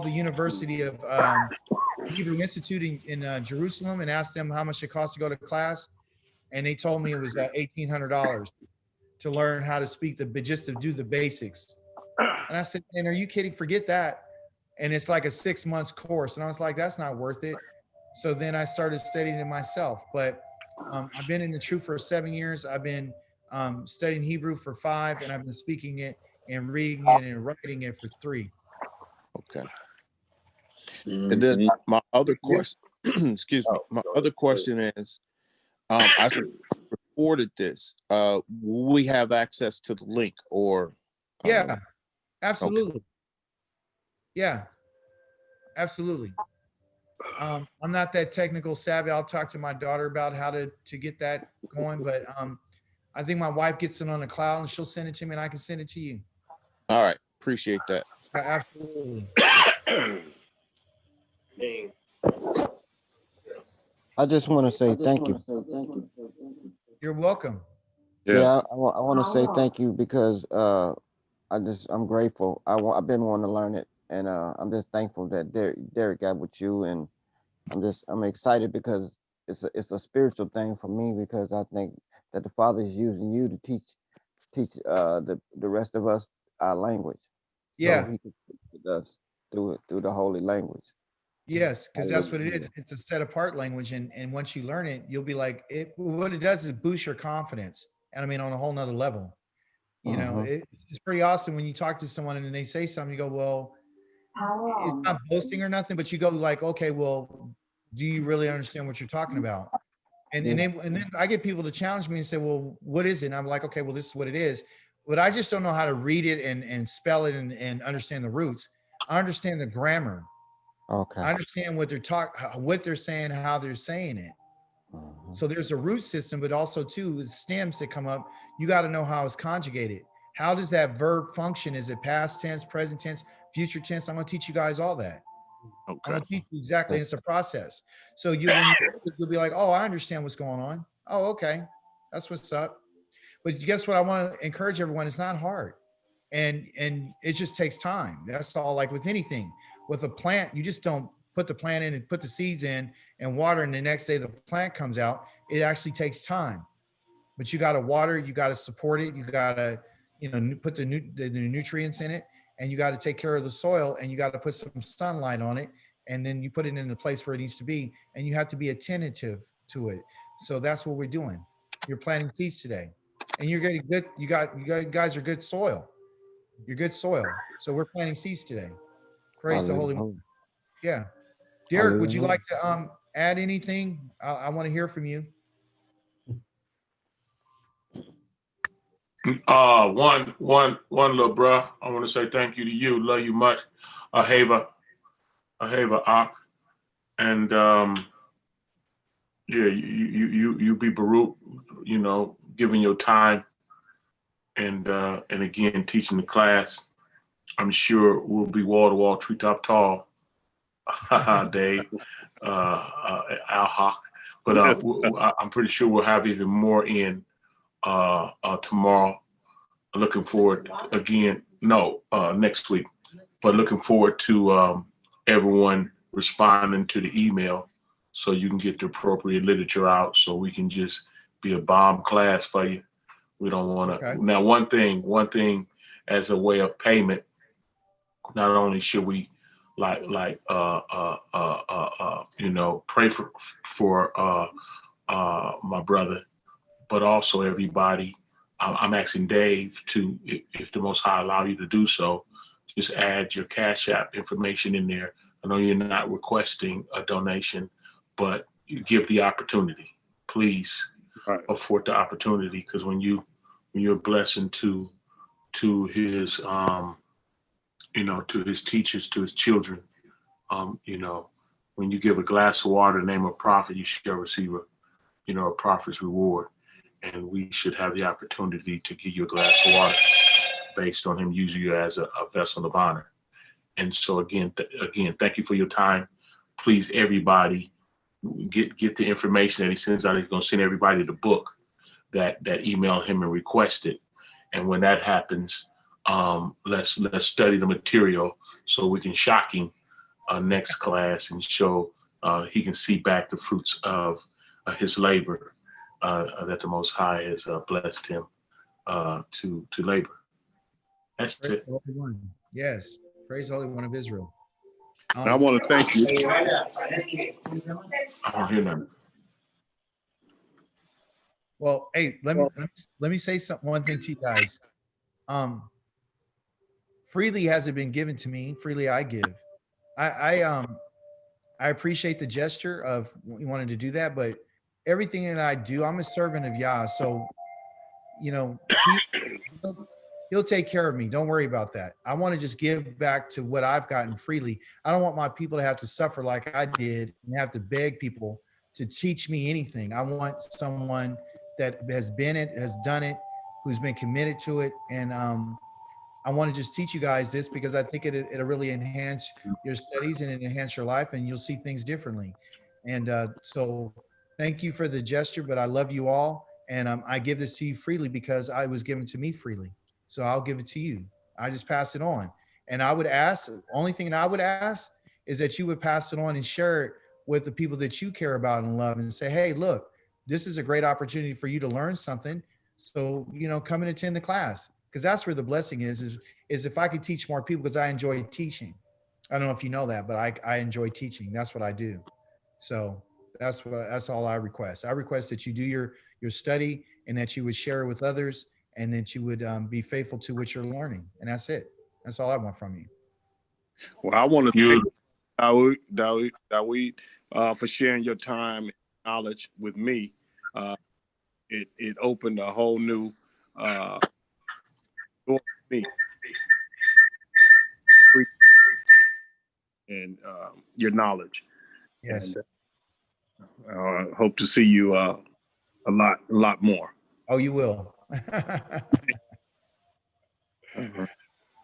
University of Hebrew Institute in Jerusalem and asked them how much it cost to go to class, and they told me it was $1,800 to learn how to speak just to do the basics. And I said, "Man, are you kidding? Forget that." And it's like a 6 months course, and I was like, "That's not worth it." So then I started studying it myself. But I've been in the truth for 7 years. I've been studying Hebrew for 5, and I've been speaking it and reading it and writing it for 3. Okay. And then my other question, excuse me, my other question is, I recorded this. Will we have access to the link or? Yeah, absolutely. Okay. Yeah, absolutely. I'm not that technical savvy. I'll talk to my daughter about how to get that going, but I think my wife gets it on the cloud and she'll send it to me and I can send it to you. All right. Appreciate that. Yeah, absolutely. I just want to say thank you. You're welcome. Yeah, I want to say thank you because I'm grateful. I've been wanting to learn it, and I'm just thankful that Derek got with you, and I'm excited because it's a spiritual thing for me, because I think that the Father is using you to teach the rest of us our language. Yeah. So he can speak with us through the holy language. Yes, because that's what it is. It's a set apart language, and once you learn it, you'll be like, what it does is boost your confidence, and I mean on a whole nother level. You know, it's pretty awesome when you talk to someone and then they say something, you go, well, it's not boasting or nothing, but you go like, okay, well, do you really understand what you're talking about? And then I get people to challenge me and say, well, what is it? And I'm like, okay, well, this is what it is. But I just don't know how to read it and spell it and understand the roots. I understand the grammar. Okay. I understand what they're saying, how they're saying it. So there's a root system, but also too, stems that come up. You got to know how it's conjugated. How does that verb function? Is it past tense, present tense, future tense? I'm going to teach you guys all that. Okay. I'm going to teach you exactly. It's a process. So you'll be like, oh, I understand what's going on. Oh, okay. That's what's up. But guess what? I want to encourage everyone. It's not hard. And it just takes time. That's all. Like with anything. With a plant, you just don't put the plant in and put the seeds in and water, and the next day the plant comes out. It actually takes time. But you got to water, you got to support it, you got to, put the nutrients in it, and you got to take care of the soil, and you got to put some sunlight on it, and then you put it in the place where it needs to be, and you have to be attentive to it. So that's what we're doing. You're planting seeds today, and you're getting good. You guys are good soil. You're good soil. So we're planting seeds today. Praise the Holy One. Yeah. Derek, would you like to add anything? I want to hear from you. One little bruh. I want to say thank you to you. Love you much. Ahava Ak. And yeah, you be Baruch, giving your time and again teaching the class. I'm sure we'll be wall to wall, treetop tall. Dave, Al-Haq. But I'm pretty sure we'll have even more in tomorrow. Looking forward again, next week. But looking forward to everyone responding to the email so you can get the appropriate literature out so we can just be a bomb class for you. We don't want to. Okay. Now, one thing as a way of payment, not only should we pray for my brother, but also everybody. I'm asking Dave to, if the Most High allow you to do so, just add your Cash App information in there. I know you're not requesting a donation, but you give the opportunity. Please afford the opportunity, because when you're a blessing to his to his teachers, to his children, when you give a glass of water in the name of a prophet, you shall receive a prophet's reward. And we should have the opportunity to give you a glass of water based on him using you as a vessel of honor. And so again, thank you for your time. Please, everybody, get the information that he sends out. He's going to send everybody the book that email him and request it. And when that happens, let's study the material so we can shock him next class and show he can see back the fruits of his labor that the Most High has blessed him to labor. That's Praise it. the Holy One. Yes, praise the Holy One of Israel. And I want to thank you. I don't hear nothing. Well, hey, let me say one thing to you guys. Freely has it been given to me, freely I give. I appreciate the gesture of you wanting to do that, but everything that I do, I'm a servant of Yah. So, you know, he'll take care of me. Don't worry about that. I want to just give back to what I've gotten freely. I don't want my people to have to suffer like I did and have to beg people to teach me anything. I want someone that has been it, has done it, who's been committed to it. And I want to just teach you guys this because I think it'll really enhance your studies and enhance your life, and you'll see things differently. And so thank you for the gesture, but I love you all. And I give this to you freely because I was given to me freely. So I'll give it to you. I just pass it on. And I would ask, only thing that I would ask is that you would pass it on and share it with the people that you care about and love and say, hey, look, this is a great opportunity for you to learn something. So, you know, come and attend the class. Because that's where the blessing is if I could teach more people, because I enjoy teaching. I don't know if you know that, but I enjoy teaching. That's what I do. So that's all I request. I request that you do your study and that you would share it with others and that you would be faithful to what you're learning. And that's it. That's all I want from you. Well, I want to thank Dawid, for sharing your time and knowledge with me. It opened a whole new door for me. And your knowledge. Yes. And hope to see you a lot more. Oh, you will.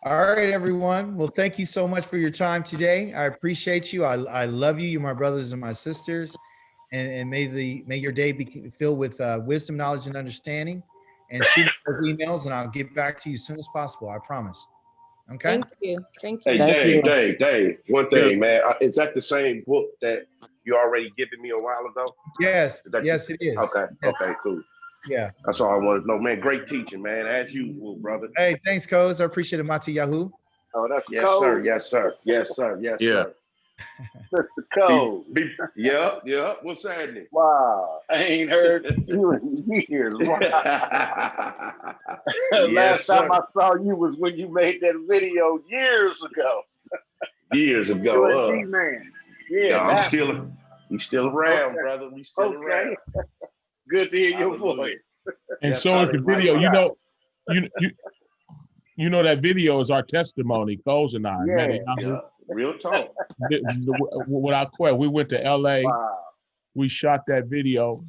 All right, everyone. Well, thank you so much for your time today. I appreciate you. I love you. You're my brothers and my sisters. And may your day be filled with wisdom, knowledge, and understanding. And shoot those emails, and I'll get back to you as soon as possible. I promise. Okay. Thank you. Thank you. Hey, Dave. One thing, man. Is that the same book that you already given me a while ago? Yes. Yes, it is. Okay. Yes. Okay. Cool. Yeah. That's all I wanted to know, man. Great teaching, man. As usual, brother. Hey, thanks, Coz. I appreciate it, Mati Yahoo. Oh, that's Yes, sir. Yes, sir. Yes, sir. Yes, sir. That's the code. Yeah. What's happening? Wow. I ain't heard you in years. Wow. Last time I saw you was when you made that video years ago. Years ago. Man. Yeah. We still around, brother. We still around. Good to hear your voice. And so is the video. You know that video is our testimony, Coles and I. Yeah. Real talk. Without question, we went to LA. Wow. We shot that video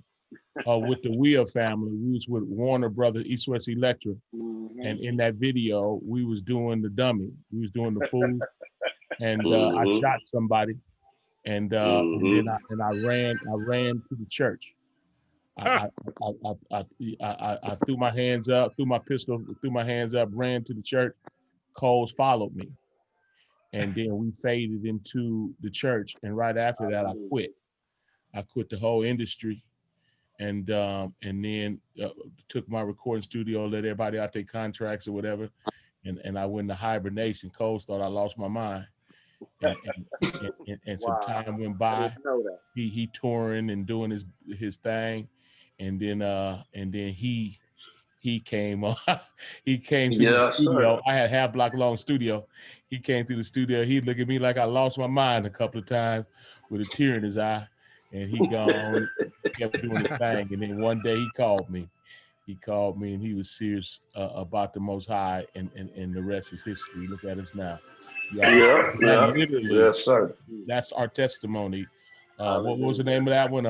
with the Weir family. We was with Warner Brothers, East West Electric. And in that video, we was doing the dummy. We was doing the food. And I shot somebody. And then I ran to the church. I threw my hands up, threw my pistol, threw my hands up, ran to the church. Coles followed me. And then we faded into the church. And right after that, I quit. I quit the whole industry. And then took my recording studio, let everybody out their contracts or whatever. And I went into hibernation. Coles thought I lost my mind. And some time went by. He touring and doing his thing. And then he came on. He came to the studio. I had half block long studio. He came through the studio. He'd look at me like I lost my mind a couple of times with a tear in his eye. And he gone, kept doing his thing. And then one day he called me. He called me and he was serious about the Most High, and the rest is history. Look at us now. Literally, yes, sir. That's our testimony. What was the name of that one?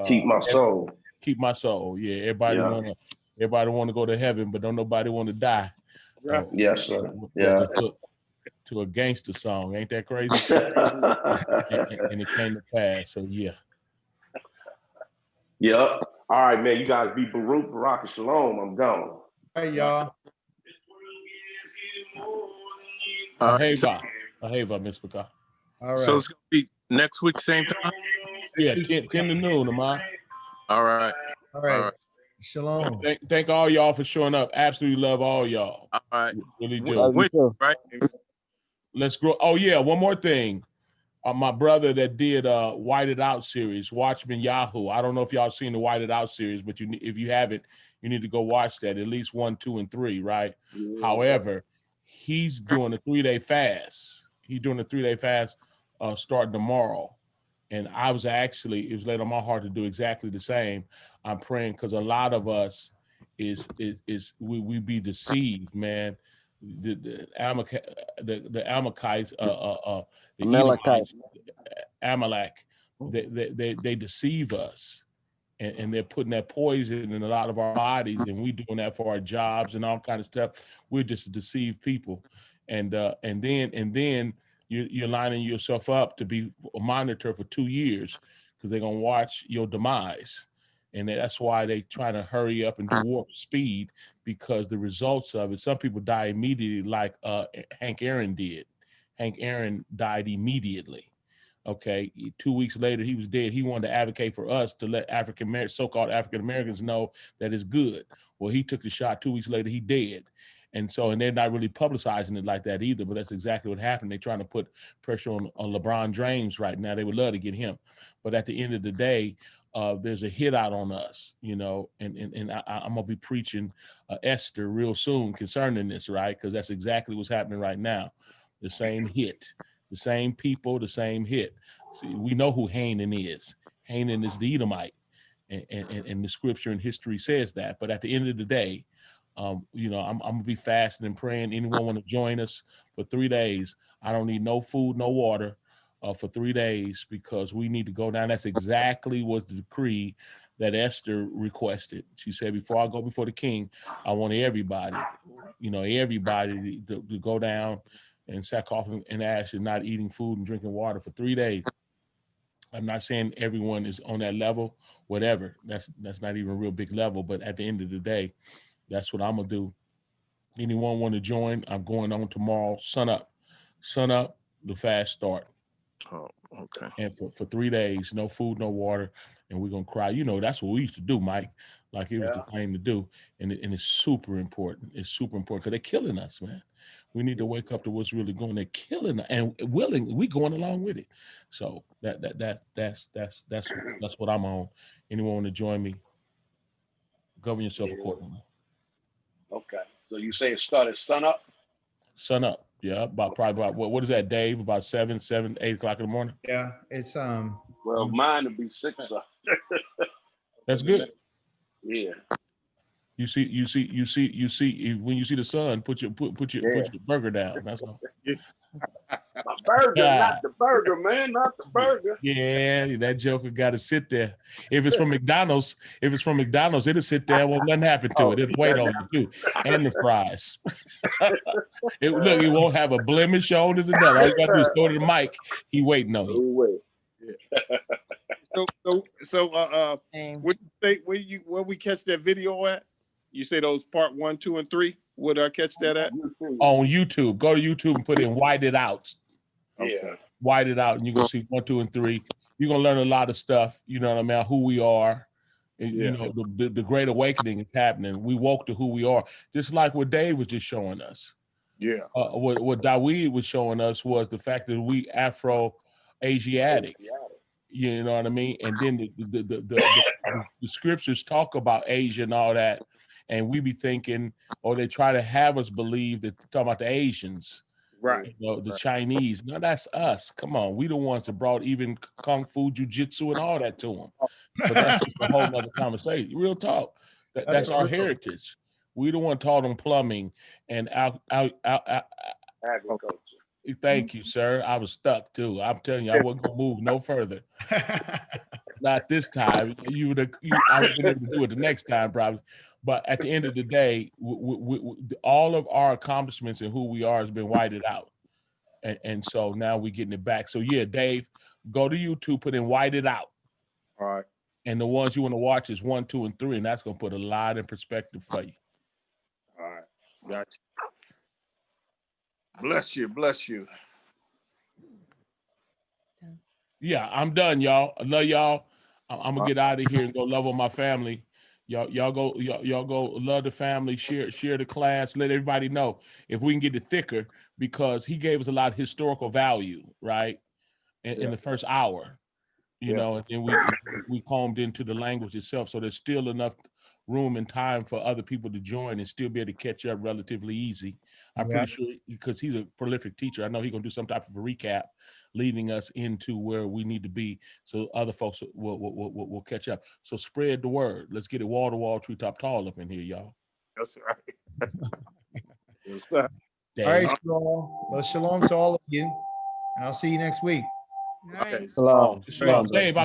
Keep My Soul. Keep My Soul. Yeah, everybody want to go to heaven, but don't nobody want to die. Yes, sir. Yeah. To a gangster song, ain't that crazy? and it came to pass. So yeah. Yep. All right, man. You guys be Baruch, Barak, and Shalom. I'm gone. Hey, y'all. Aheva, Miss Baka. All So right. it's gonna be next week, same time. Yeah, 10 to noon, Amar. All right. All right. Shalom. Thank all y'all for showing up. Absolutely love all y'all. All right. Really When, do. right? Let's grow. Oh yeah, one more thing. My brother that did White It Out series, Watchmen Yahoo. I don't know if y'all seen the White It Out series, but if you haven't, you need to go watch that. At least 1, 2, and 3, right? Yeah. However, he's doing a 3-day fast. He's doing a 3-day fast starting tomorrow. And it was laid on my heart to do exactly the same. I'm praying because a lot of us we be deceived, man. The Amalekites, the Edomites, Amalek, they deceive us, and they're putting that poison in a lot of our bodies, and we doing that for our jobs and all kind of stuff. We're just deceived people, and then you're lining yourself up to be a monitor for 2 years because they're gonna watch your demise. And that's why they trying to hurry up and do warp speed, because the results of it, some people die immediately, like Hank Aaron did. Hank Aaron died immediately. Okay, 2 weeks later, he was dead. He wanted to advocate for us to let so-called African Americans know that it's good. Well, he took the shot. 2 weeks later, he dead. And they're not really publicizing it like that either, but that's exactly what happened. They're trying to put pressure on LeBron James right now. They would love to get him. But at the end of the day, there's a hit out on us, and I'm going to be preaching Esther real soon concerning this, right? Because that's exactly what's happening right now. The same hit, the same people, the same hit. See, we know who Hanan is. Hanan is the Edomite, and the scripture and history says that. But at the end of the day, I'm gonna be fasting and praying. Anyone want to join us for 3 days? I don't need no food, no water for 3 days, because we need to go down. That's exactly what the decree that Esther requested. She said, before I go before the king, I want everybody to go down and sackcloth and ash and not eating food and drinking water for 3 days. I'm not saying everyone is on that level, whatever. That's not even a real big level, but at the end of the day, that's what I'm gonna do. Anyone want to join? I'm going on tomorrow. Sun up, the fast start. Oh, okay. And for 3 days, no food, no water, and we're gonna cry. That's what we used to do, Mike. Like it was the thing to do, and it's super important. It's super important because they're killing us, man. We need to wake up to what's really going. They're killing us, and we going along with it. So that's what I'm on. Anyone want to join me? Govern yourself accordingly. Okay. So you say it started sun up? Sun up. Yeah, probably about what is that, Dave? About 7, 8 o'clock in the morning. Yeah, it's Well, mine would be 6 up. That's good. Yeah. You see when you see the sun, put your burger down. That's all. My burger, not the burger, man, not the burger. Yeah, that joker got to sit there. If it's from McDonald's, it'll sit there. Well, nothing happened to it. It'll wait on you too, and the fries. It won't have a blemish on it or nothing. All you got to do is go to the mic. He waiting on you. So what you say, where we catch that video at? You say those part 1, 2, and 3. Where do I catch that at? On YouTube. Go to YouTube and put in White It Out. Okay. White It Out, and you're gonna see 1, 2, and 3. You're gonna learn a lot of stuff, you know what I mean, who we are. And, the great awakening is happening. We woke to who we are. Just like what Dave was just showing us. Yeah. What Dawid was showing us was the fact that we Afro-Asiatic. You know what I mean? And then the scriptures talk about Asia and all that, and we be thinking, or they try to have us believe that they're talking about the Asians, right? The Chinese. No, that's us. Come on, we the ones that brought even kung fu, jujitsu, and all that to them. But that's just a whole nother conversation. Real talk. That's our heritage. We the one taught them plumbing and agriculture. Thank you, sir. I was stuck too. I'm telling you, I wasn't gonna move no further. Not this time. I would have been able to do it the next time, probably. But at the end of the day, all of our accomplishments and who we are has been whited out, and so now we're getting it back. So yeah, Dave, go to YouTube, put in "White It Out." All right. And the ones you want to watch is 1, 2, and 3, and that's gonna put a lot in perspective for you. All right. Gotcha. Bless you. Bless you. Yeah, I'm done, y'all. I love y'all. I'm gonna get out of here and go love on my family. Y'all go love the family, share the class, let everybody know if we can get it thicker, because he gave us a lot of historical value, right? In the first hour, you know, and then we combed into the language itself. So there's still enough room and time for other people to join and still be able to catch up relatively easy. I'm pretty sure, because he's a prolific teacher, I know he's gonna do some type of a recap leading us into where we need to be, so other folks will catch up. So spread the word. Let's get it wall to wall, treetop tall up in here, y'all. That's right. Yes, sir. All right, shalom. Well, shalom to all of you, and I'll see you next week. All right. Shalom. Shalom. Dave,